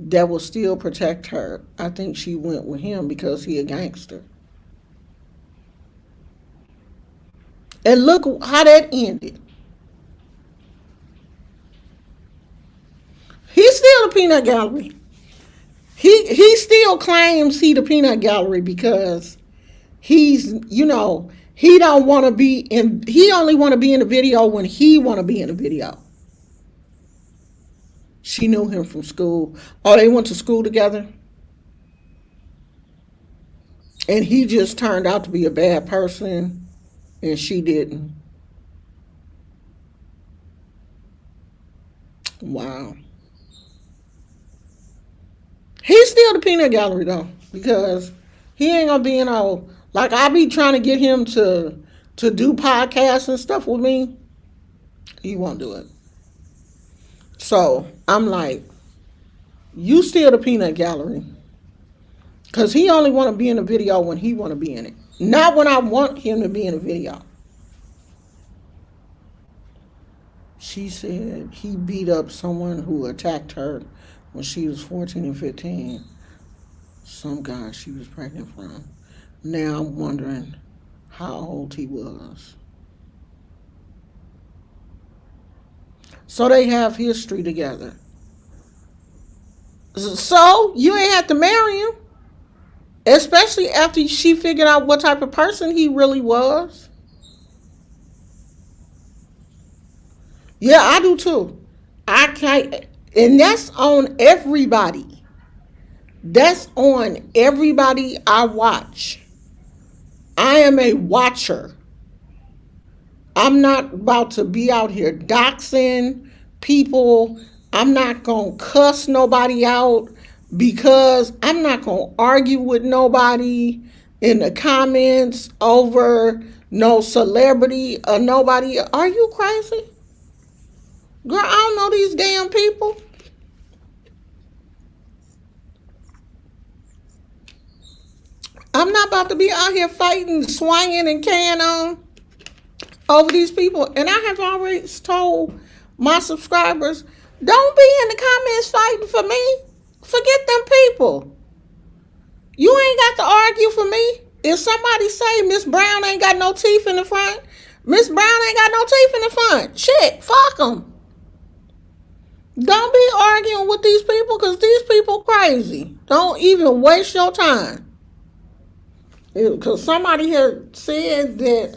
that will still protect her. I think she went with him because he a gangster. And look how that ended. He's still the peanut gallery. He still claims he the peanut gallery because he's, he don't want to be in, he only want to be in the video when he want to be in the video. She knew him from school. Oh, they went to school together. And he just turned out to be a bad person and she didn't. Wow. He's still the peanut gallery though, because he ain't gonna be in all, like I be trying to get him to do podcasts and stuff with me. He won't do it. So I'm like, you still the peanut gallery. Because he only want to be in a video when he want to be in it. Not when I want him to be in a video. She said he beat up someone who attacked her when she was 14 and 15. Some guy she was pregnant from. Now I'm wondering how old he was. So they have history together. So you ain't have to marry him. Especially after she figured out what type of person he really was. Yeah, I do too. I can't, and that's on everybody. That's on everybody I watch. I am a watcher. I'm not about to be out here doxing people. I'm not going to cuss nobody out because I'm not going to argue with nobody in the comments over no celebrity or nobody. Are you crazy? Girl, I don't know these damn people. I'm not about to be out here fighting, swinging, and carrying on over these people. And I have always told my subscribers, don't be in the comments fighting for me. Forget them people. You ain't got to argue for me. If somebody say Miss Brown ain't got no teeth in the front, Miss Brown ain't got no teeth in the front. Shit, fuck them. Don't be arguing with these people because these people crazy. Don't even waste your time. Because somebody had said that,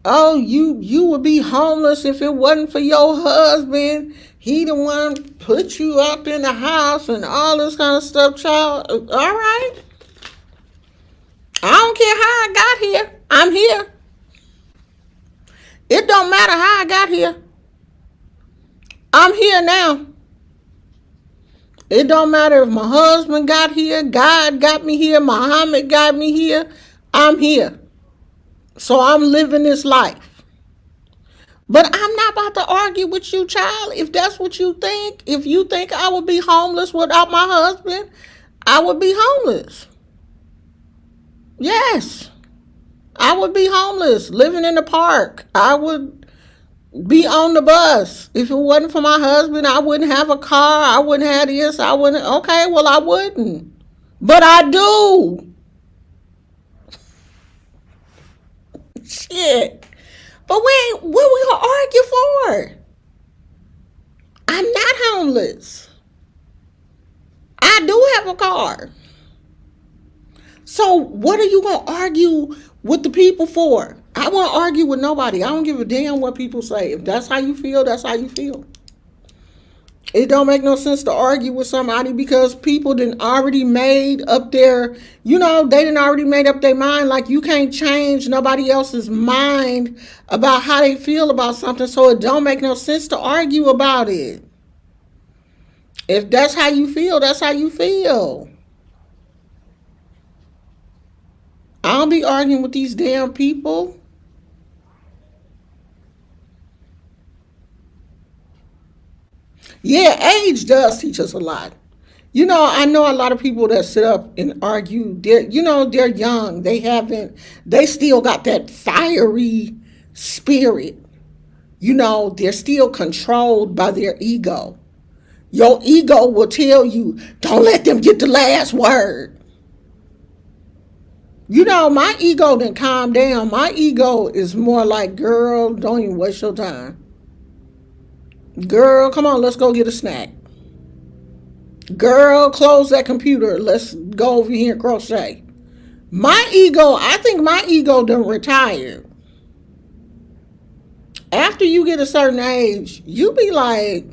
oh, you would be homeless if it wasn't for your husband. He the one put you up in the house and all this kind of stuff, child. All right. I don't care how I got here. I'm here. It don't matter how I got here. I'm here now. It don't matter if my husband got here, God got me here, Muhammad got me here. I'm here. So I'm living this life. But I'm not about to argue with you, child. If that's what you think, if you think I would be homeless without my husband, I would be homeless. Yes. I would be homeless, living in the park. I would be on the bus. If it wasn't for my husband, I wouldn't have a car. I wouldn't have this. I wouldn't. Okay, well, I wouldn't. But I do. Shit. But what we gonna argue for? I'm not homeless. I do have a car. So what are you gonna argue with the people for? I won't argue with nobody. I don't give a damn what people say. If that's how you feel, that's how you feel. It don't make no sense to argue with somebody because people didn't already made up their, they didn't already made up their mind. Like you can't change nobody else's mind about how they feel about something. So it don't make no sense to argue about it. If that's how you feel, that's how you feel. I don't be arguing with these damn people. Yeah, age does teach us a lot. I know a lot of people that sit up and argue. They're young. They still got that fiery spirit. They're still controlled by their ego. Your ego will tell you, don't let them get the last word. My ego didn't calm down. My ego is more like, girl, don't even waste your time. Girl, come on, let's go get a snack. Girl, close that computer. Let's go over here and crochet. I think my ego done retired. After you get a certain age, you be like,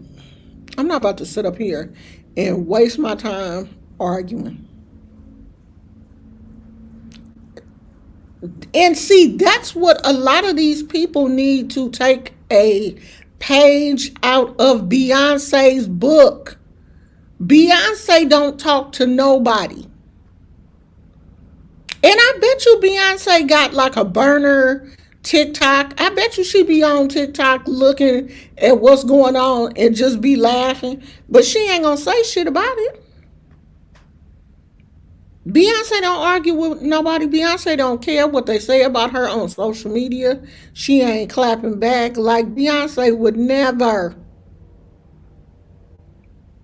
I'm not about to sit up here and waste my time arguing. And see, that's what a lot of these people need to take a page out of Beyonce's book. Beyonce don't talk to nobody. And I bet you Beyonce got like a burner TikTok. I bet you she be on TikTok looking at what's going on and just be laughing. But she ain't gonna say shit about it. Beyonce don't argue with nobody. Beyonce don't care what they say about her on social media. She ain't clapping back. Like, Beyonce would never.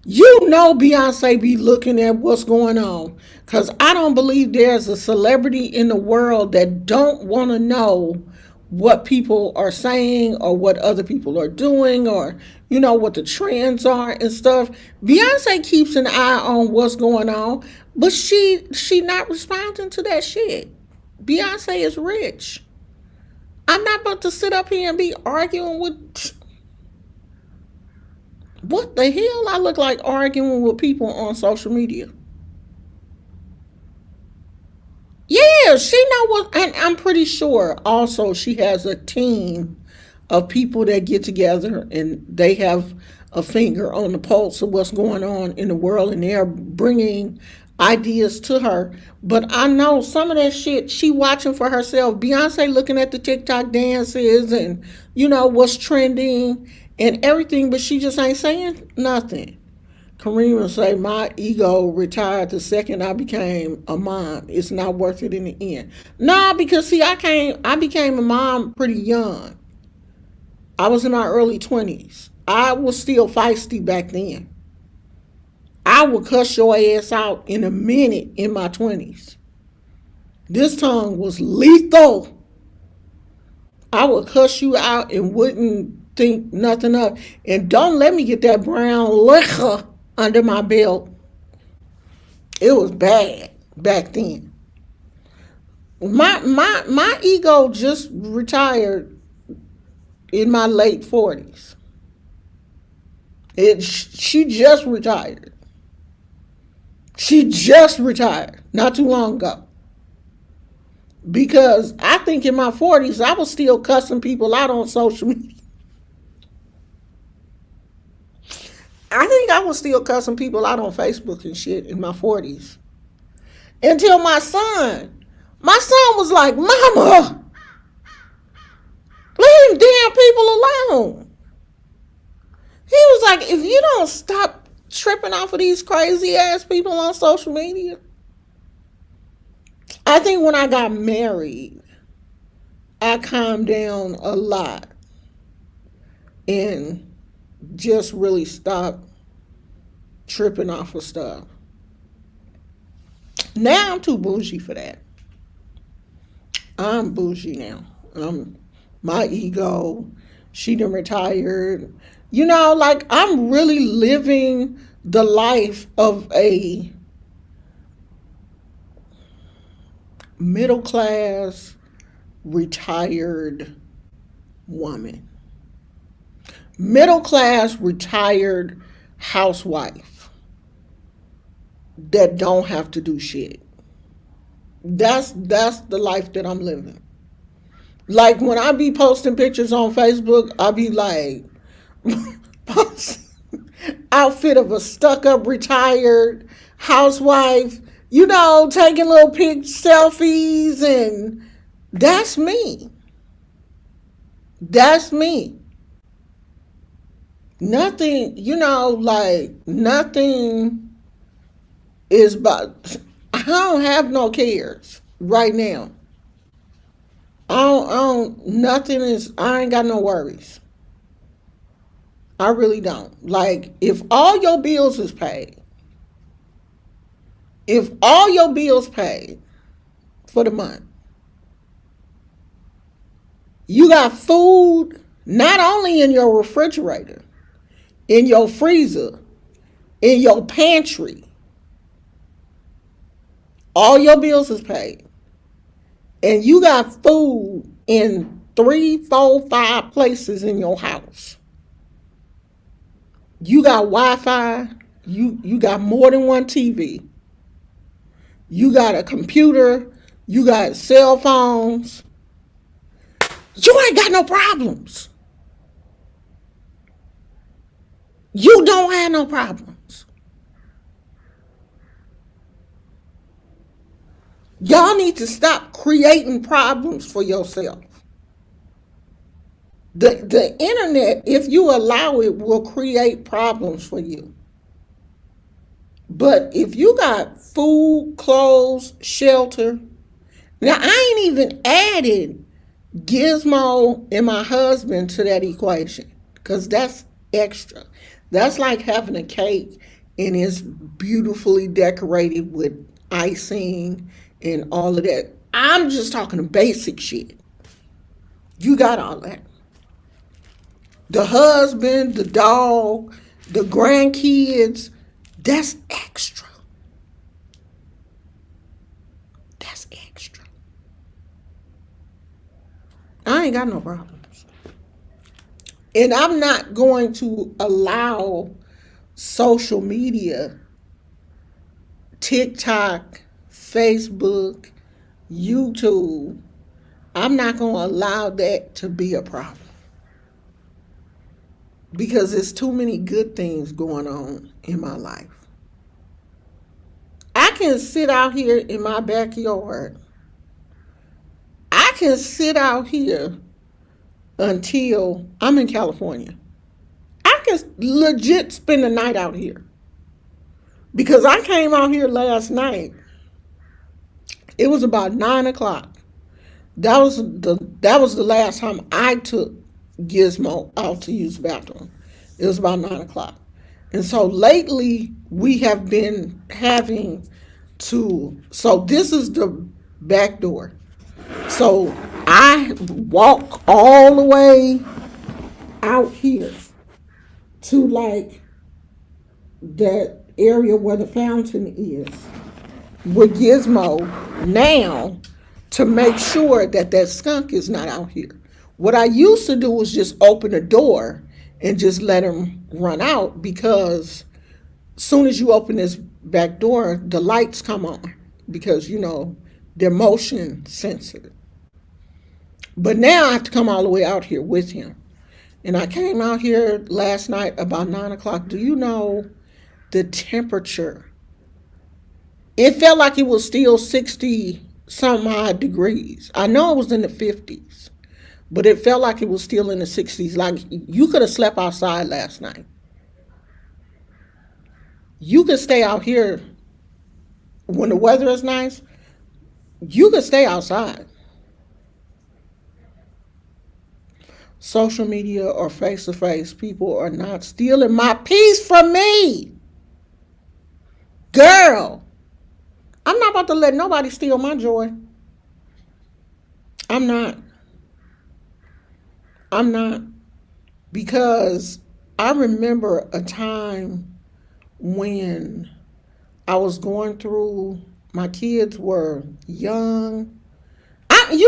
You know Beyonce be looking at what's going on. Because I don't believe there's a celebrity in the world that don't want to know what people are saying or what other people are doing, or what the trends are and stuff. Beyonce keeps an eye on what's going on, but she not responding to that shit. Beyonce is rich. I'm not about to sit up here and be arguing with. What the hell? I look like arguing with people on social media. Yeah, she know what, and I'm pretty sure also she has a team of people that get together and they have a finger on the pulse of what's going on in the world, and they're bringing ideas to her. But I know some of that shit she watching for herself. Beyonce looking at the TikTok dances and what's trending and everything, but she just ain't saying nothing. Kareem will say, my ego retired the second I became a mom. It's not worth it in the end. No, because see, I became a mom pretty young. I was in my early 20s. I was still feisty back then. I would cuss your ass out in a minute in my 20s. This tongue was lethal. I would cuss you out and wouldn't think nothing of. And don't let me get that brown liquor under my belt. It was bad back then. My ego just retired in my late 40s. She just retired. She just retired not too long ago. Because I think in my 40s I was still cussing people out on social media. I think I was still cussing people out on Facebook and shit in my 40s. Until my son was like, Mama, leave them damn people alone. He was like, if you don't stop tripping off of these crazy ass people on social media. I think when I got married, I calmed down a lot and just really stopped tripping off of stuff. Now I'm too bougie for that. I'm bougie now. My ego, she done retired. Like, I'm really living the life of a middle class, retired woman. Middle class, retired housewife that don't have to do shit. That's the life that I'm living. Like, when I be posting pictures on Facebook, I be like, outfit of a stuck-up retired housewife, taking little selfies, and that's me. That's me. Nothing, nothing is about, I don't have no cares right now. I ain't got no worries. I really don't. Like, if all your bills is paid, for the month, you got food not only in your refrigerator, in your freezer, in your pantry, all your bills is paid, and you got food in 3, 4, 5 places in your house. You got Wi-Fi. You got more than one TV. You got a computer. You got cell phones. You ain't got no problems. You don't have no problems. Y'all need to stop creating problems for yourself. The internet, if you allow it, will create problems for you. But if you got food, clothes, shelter, now I ain't even added Gizmo and my husband to that equation because that's extra. That's like having a cake and it's beautifully decorated with icing and all of that. I'm just talking basic shit. You got all that. The husband, the dog, the grandkids, that's extra. That's extra. I ain't got no problems. And I'm not going to allow social media, TikTok, Facebook, YouTube, I'm not going to allow that to be a problem. Because there's too many good things going on in my life. I can sit out here in my backyard. I can sit out here until I'm in California. I can legit spend the night out here. Because I came out here last night. It was about 9 o'clock. That was the last time I took Gizmo out to use the bathroom. It was about 9 o'clock. And so lately we have been having to, so this is the back door. So I walk all the way out here to like that area where the fountain is with Gizmo now to make sure that that skunk is not out here. What I used to do was just open the door and just let him run out because as soon as you open this back door, the lights come on because, you know, they're motion sensitive. But now I have to come all the way out here with him. And I came out here last night about 9 o'clock. Do you know the temperature? It felt like it was still 60 some odd degrees. I know it was in the 50s, but it felt like it was still in the 60s. Like you could have slept outside last night. You could stay out here when the weather is nice. You could stay outside. Social media or face to face, people are not stealing my peace from me. Girl, I'm not about to let nobody steal my joy. I'm not. I'm not. Because I remember a time when I was going through, my kids were young. I'm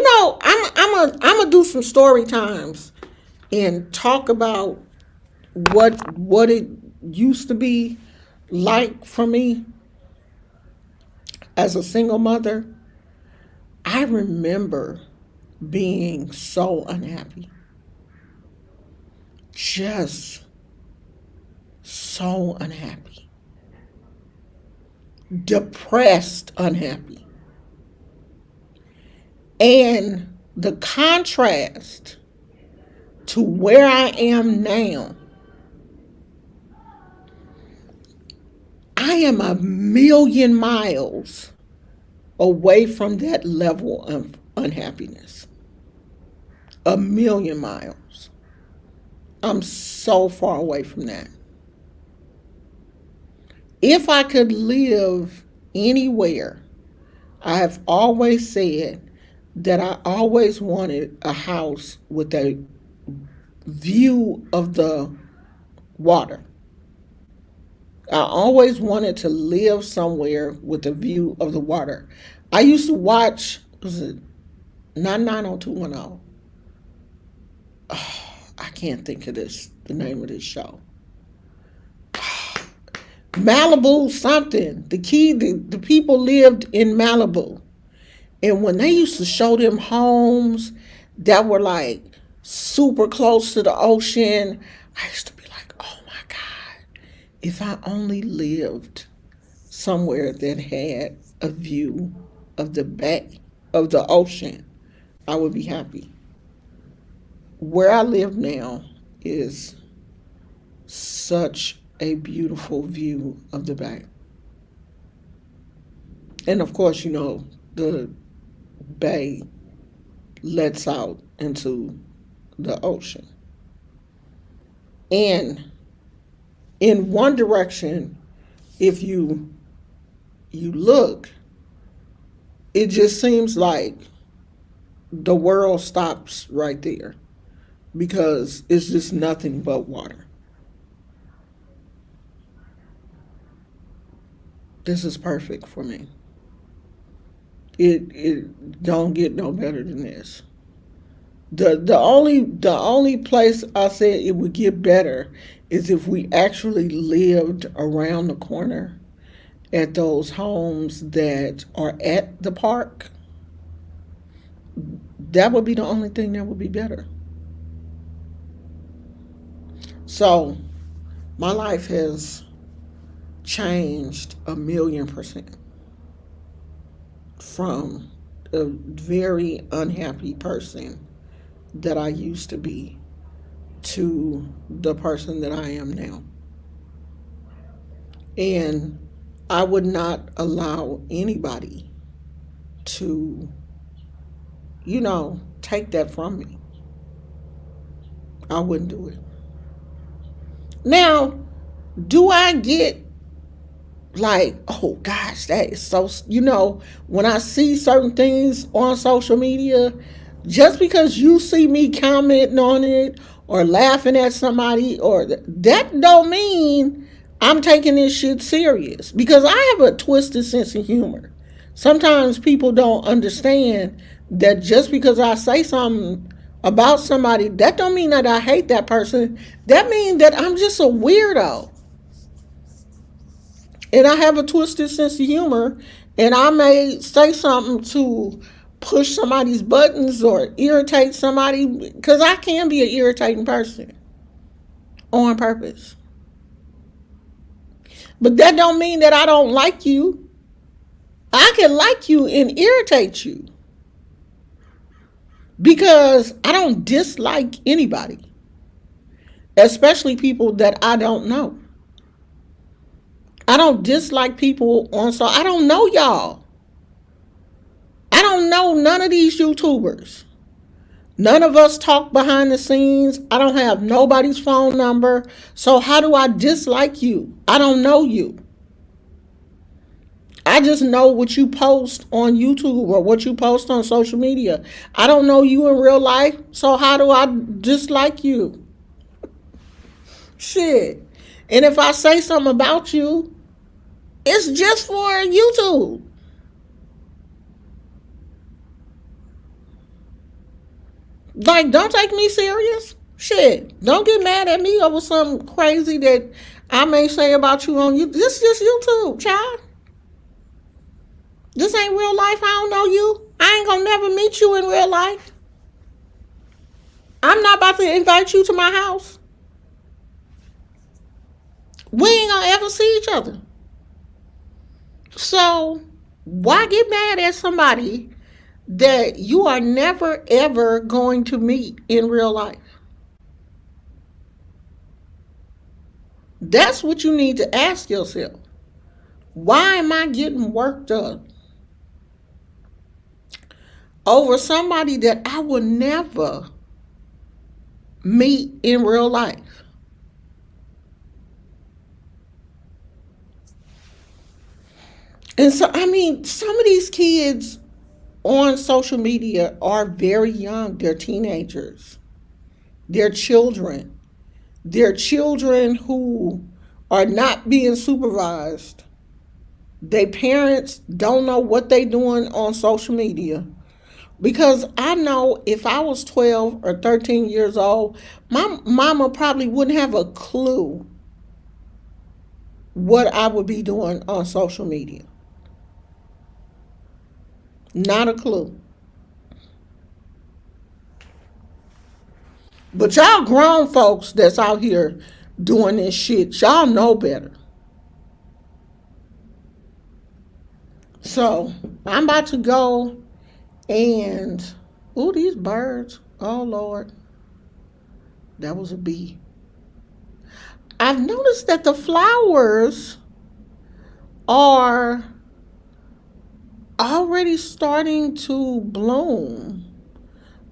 gonna do some story times and talk about what it used to be like for me as a single mother. I remember being so unhappy. Just so unhappy. Depressed, unhappy. And the contrast to where I am now, I am a million miles away from that level of unhappiness. A million miles. I'm so far away from that. If I could live anywhere, I have always said that I always wanted a house with a view of the water. I always wanted to live somewhere with a view of the water. I used to watch, was it 90210? Oh, I can't think of the name of this show. Malibu something. The people lived in Malibu. And when they used to show them homes that were like super close to the ocean, I used to be like, oh my God, if I only lived somewhere that had a view of the bay, of the ocean, I would be happy. Where I live now is such a beautiful view of the bay. And of course, the bay lets out into the ocean. And in one direction, if you look, it just seems like the world stops right there because it's just nothing but water. This is perfect for me. It don't get no better than this. The only place I said it would get better is if we actually lived around the corner at those homes that are at the park. That would be the only thing that would be better. So my life has changed 1,000,000% from a very unhappy person that I used to be to the person that I am now. And I would not allow anybody to, take that from me. I wouldn't do it. Now, do I get like, oh gosh, that is so, when I see certain things on social media, just because you see me commenting on it or laughing at somebody, or that don't mean I'm taking this shit serious, because I have a twisted sense of humor. Sometimes people don't understand that just because I say something about somebody, that don't mean that I hate that person. That means that I'm just a weirdo. And I have a twisted sense of humor, and I may say something to push somebody's buttons or irritate somebody, because I can be an irritating person on purpose. But that don't mean that I don't like you. I can like you and irritate you because I don't dislike anybody, especially people that I don't know. I don't dislike people so I don't know y'all. I don't know none of these YouTubers. None of us talk behind the scenes. I don't have nobody's phone number. So how do I dislike you? I don't know you. I just know what you post on YouTube or what you post on social media. I don't know you in real life. So how do I dislike you? Shit. And if I say something about you, it's just for YouTube. Like, don't take me serious. Shit. Don't get mad at me over something crazy that I may say about you on YouTube. This is just YouTube, child. This ain't real life. I don't know you. I ain't gonna never meet you in real life. I'm not about to invite you to my house. We ain't gonna ever see each other. So why get mad at somebody that you are never ever going to meet in real life? That's what you need to ask yourself. Why am I getting worked up over somebody that I will never meet in real life? And so, some of these kids on social media are very young. They're teenagers. They're children. They're children who are not being supervised. Their parents don't know what they're doing on social media. Because I know if I was 12 or 13 years old, my mama probably wouldn't have a clue what I would be doing on social media. Not a clue. But y'all grown folks that's out here doing this shit, y'all know better. So I'm about to go and, ooh, these birds. Oh Lord, that was a bee. I've noticed that the flowers are already starting to bloom.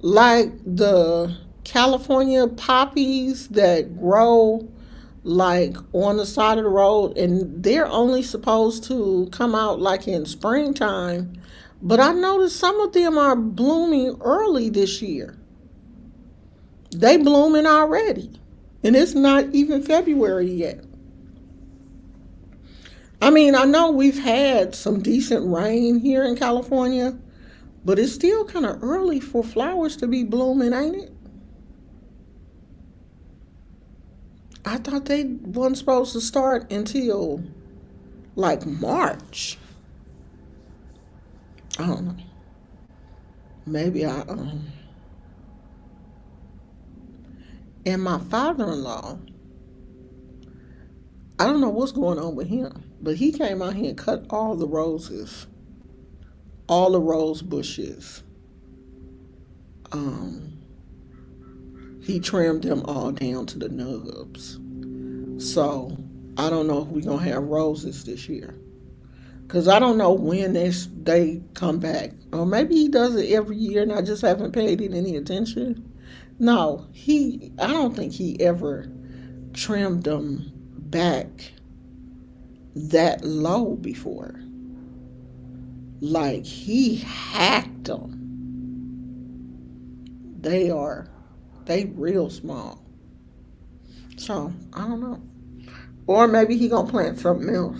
Like the California poppies that grow like on the side of the road, and they're only supposed to come out like in springtime. But I noticed some of them are blooming early this year. They blooming already. And it's not even February yet. I mean, I know we've had some decent rain here in California, but it's still kind of early for flowers to be blooming, ain't it? I thought they weren't supposed to start until like March. I don't know. Maybe and my father-in-law, I don't know what's going on with him, but he came out here and cut all the roses, all the rose bushes. Um, he trimmed them all down to the nubs. So I don't know if we're gonna have roses this year. Cause I don't know when they come back. Or maybe he does it every year and I just haven't paid it any attention. No, I don't think he ever trimmed them back that low before. Like he hacked them. They real small. So I don't know. Or maybe he gonna plant something else.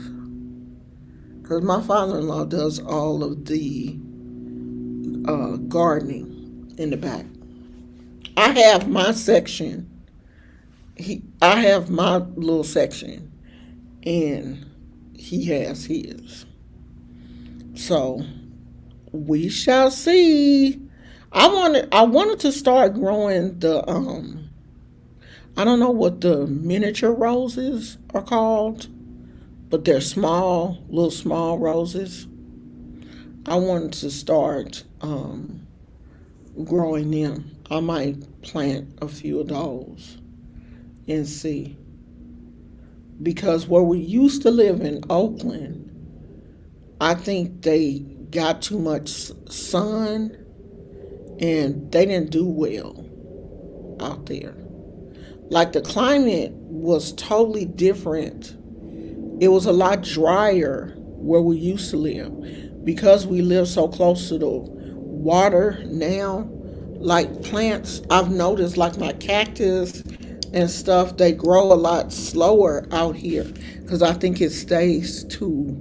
Cause my father-in-law does all of the gardening in the back. I have my section. I have my little section, and he has his. So we shall see. I wanted to start growing the I don't know what the miniature roses are called, but they're small, little small roses. I wanted to start growing them. I might plant a few of those and see. Because where we used to live in Oakland, I think they got too much sun and they didn't do well out there. Like the climate was totally different. It was a lot drier where we used to live. Because we live so close to the water now, like plants, I've noticed like my cactus and stuff, they grow a lot slower out here because I think it stays the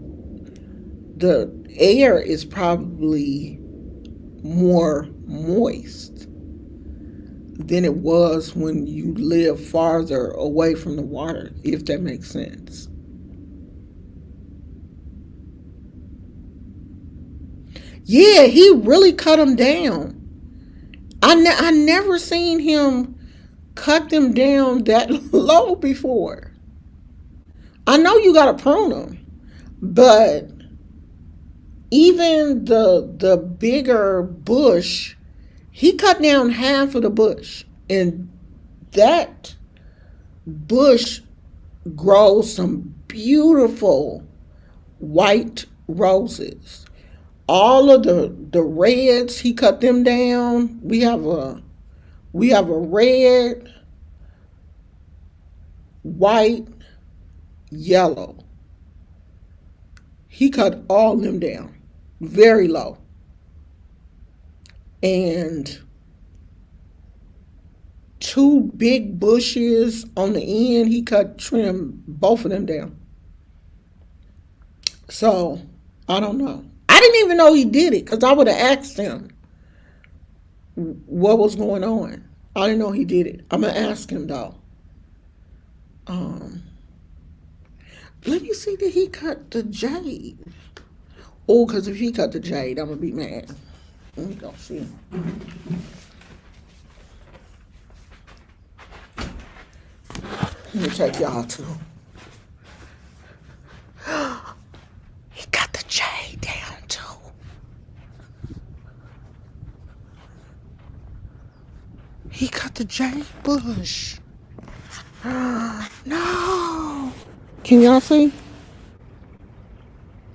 air is probably more moist than it was when you live farther away from the water, if that makes sense. Yeah, he really cut them down. I never seen him cut them down that low before. I know you gotta prune them, but even the bigger bush, he cut down half of the bush, and that bush grows some beautiful white roses. All of the reds, he cut them down. We have a red, white, yellow. He cut all of them down very low. And two big bushes on the end, trimmed both of them down. So I don't know. I didn't even know he did it because I would have asked him what was going on. I didn't know he did it. I'm gonna ask him though. Um, Let me see, did he cut the jade? Oh, because if he cut the jade, I'm gonna be mad. Let me go see. Let me take y'all to. He cut the jade down too. He cut the jade bush. No. Can y'all see?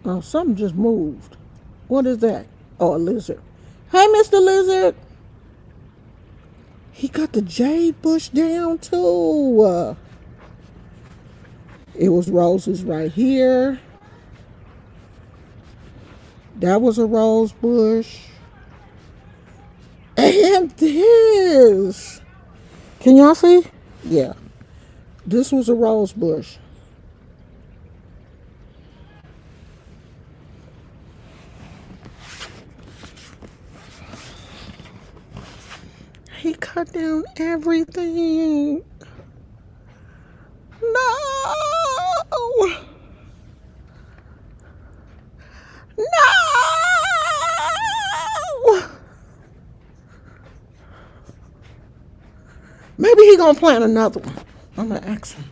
Oh, something just moved. What is that? Oh, a lizard. Hey, Mr. Lizard. He got the jade bush down too. It was roses right here. That was a rose bush. And this. Can y'all see? Yeah. This was a rose bush. He cut down everything. No! No! Maybe he gonna plant another one. I'm gonna ask him.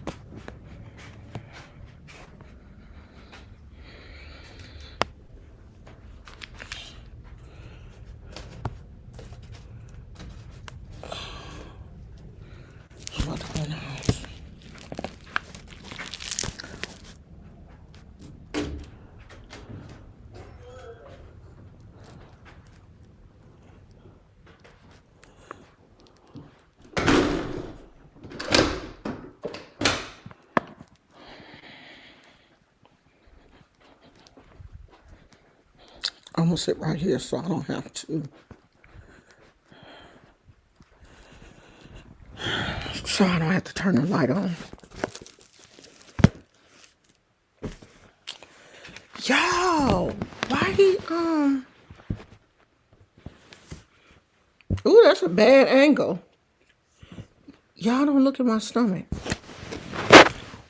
I'm about to go in the house. I'm gonna sit right here so I don't have to. So I don't have to turn the light on. Yo, why he ooh, that's a bad angle. Y'all don't look at my stomach.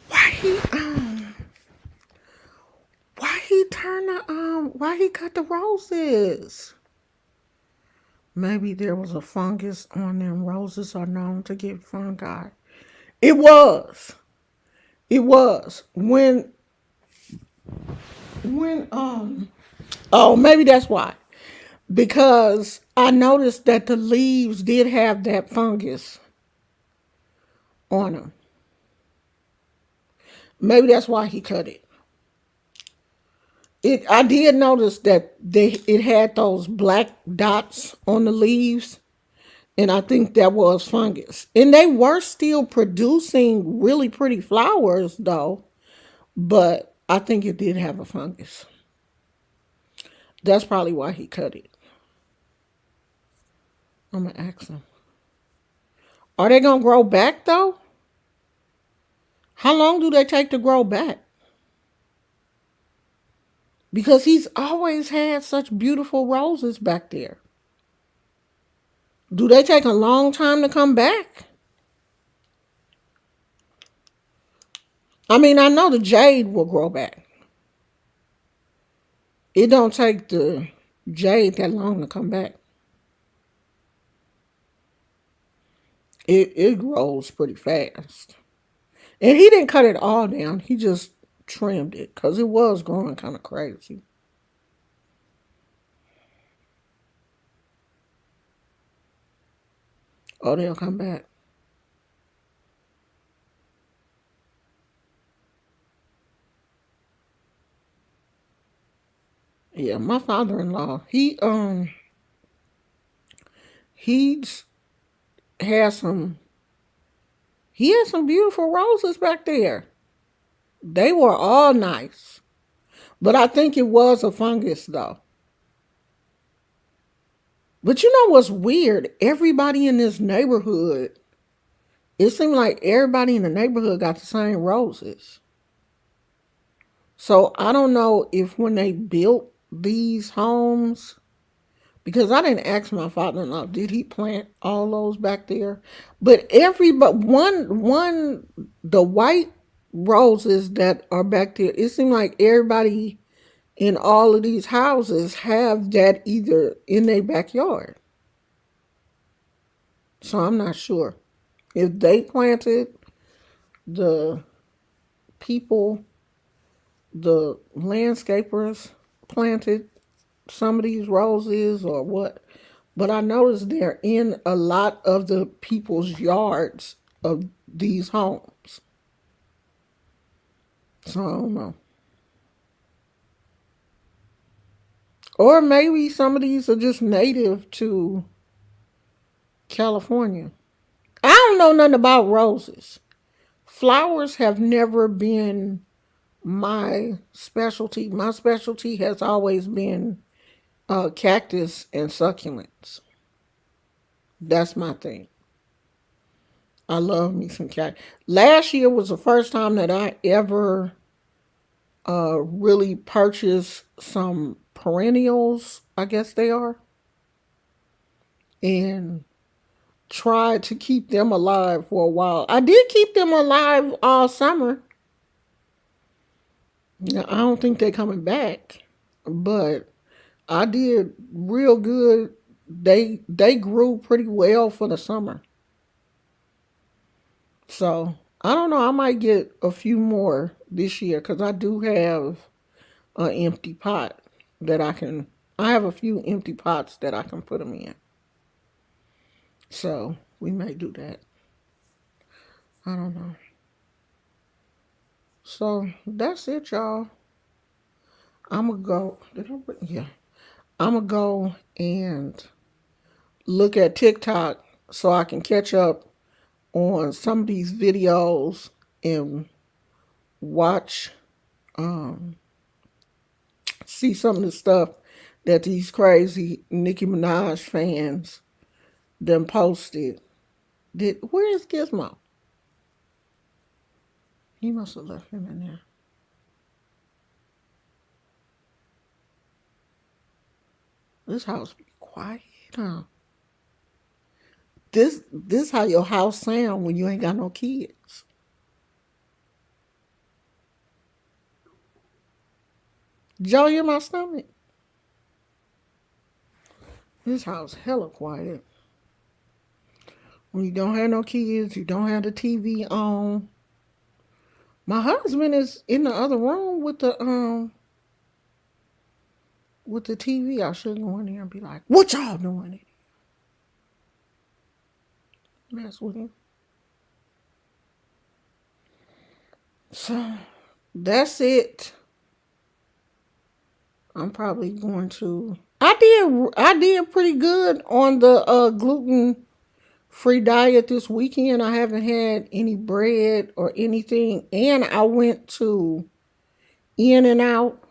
Why he why he turn the why he cut the roses? Maybe there was a fungus on them. Roses are known to get fungi. It was. It was. When oh, maybe that's why. Because I noticed that the leaves did have that fungus on them. Maybe that's why he cut it. I did notice that it had those black dots on the leaves, and I think that was fungus. And they were still producing really pretty flowers though, but I think it did have a fungus. That's probably why he cut it. I'm gonna ask him. Are they gonna grow back though? How long do they take to grow back? Because he's always had such beautiful roses back there. Do they take a long time to come back? I mean, I know the jade will grow back. It don't take the jade that long to come back. It grows pretty fast. And he didn't cut it all down. He just trimmed it because it was growing kind of crazy. Oh, they'll come back. Yeah, my father-in-law, he's has some he had some beautiful roses back there. They were all nice. But I think it was a fungus though. But you know what's weird? Everybody in this neighborhood, it seemed like everybody in the neighborhood got the same roses. So I don't know if when they built these homes, because I didn't ask my father-in-law, did he plant all those back there? But the white roses that are back there, it seemed like everybody in all of these houses have that either in their backyard. So I'm not sure if they planted, the people, the landscapers planted some of these roses or what. But I noticed they're in a lot of the people's yards of these homes. So I don't know. Or maybe some of these are just native to California. I don't know nothing about roses. Flowers have never been my specialty. My specialty has always been cactus and succulents. That's my thing. I love me some cactus. Last year was the first time that I ever really purchased some perennials, I guess they are, and tried to keep them alive for a while. I did keep them alive all summer. Now, I don't think they're coming back, but I did real good. They grew pretty well for the summer. So I don't know. I might get a few more this year because I do have an empty pot that I can. I have a few empty pots that I can put them in. So we may do that. I don't know. So that's it, y'all. I'm gonna go. Yeah. I'm gonna go and look at TikTok so I can catch up on some of these videos and watch, um, see some of the stuff that these crazy Nicki Minaj fans then posted. Where is Gizmo? He must have left him in there. This house be quiet, huh? This how your house sound when you ain't got no kids. Did y'all hear my stomach? This house hella quiet. When you don't have no kids, you don't have the TV on. My husband is in the other room with the TV. I should go in there and be like, "What y'all doing?" Mess with him. So that's it. I'm probably going to. I did pretty good on the gluten free diet this weekend. I haven't had any bread or anything, and I went to In and Out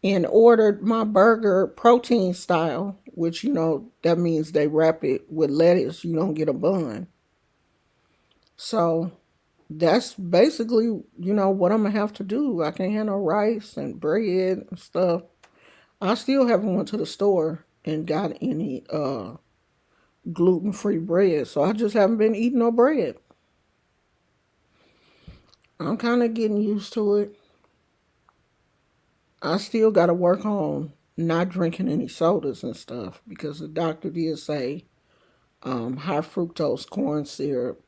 and ordered my burger protein style, which that means they wrap it with lettuce. You don't get a bun. So that's basically, what I'm gonna have to do. I can't have no rice and bread and stuff. I still haven't went to the store and got any gluten free bread. So I just haven't been eating no bread. I'm kind of getting used to it. I still got to work on not drinking any sodas and stuff because the doctor did say high fructose corn syrup,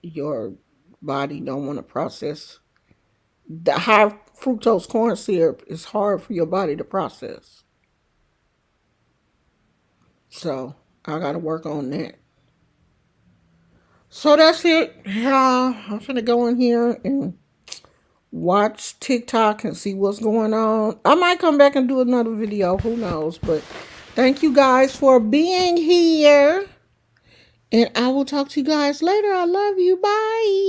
your body don't want to process. The high fructose corn syrup is hard for your body to process. So I got to work on that. So that's it. I'm going to go in here and watch TikTok and see what's going on. I might come back and do another video. Who knows? But thank you guys for being here. And I will talk to you guys later. I love you. Bye.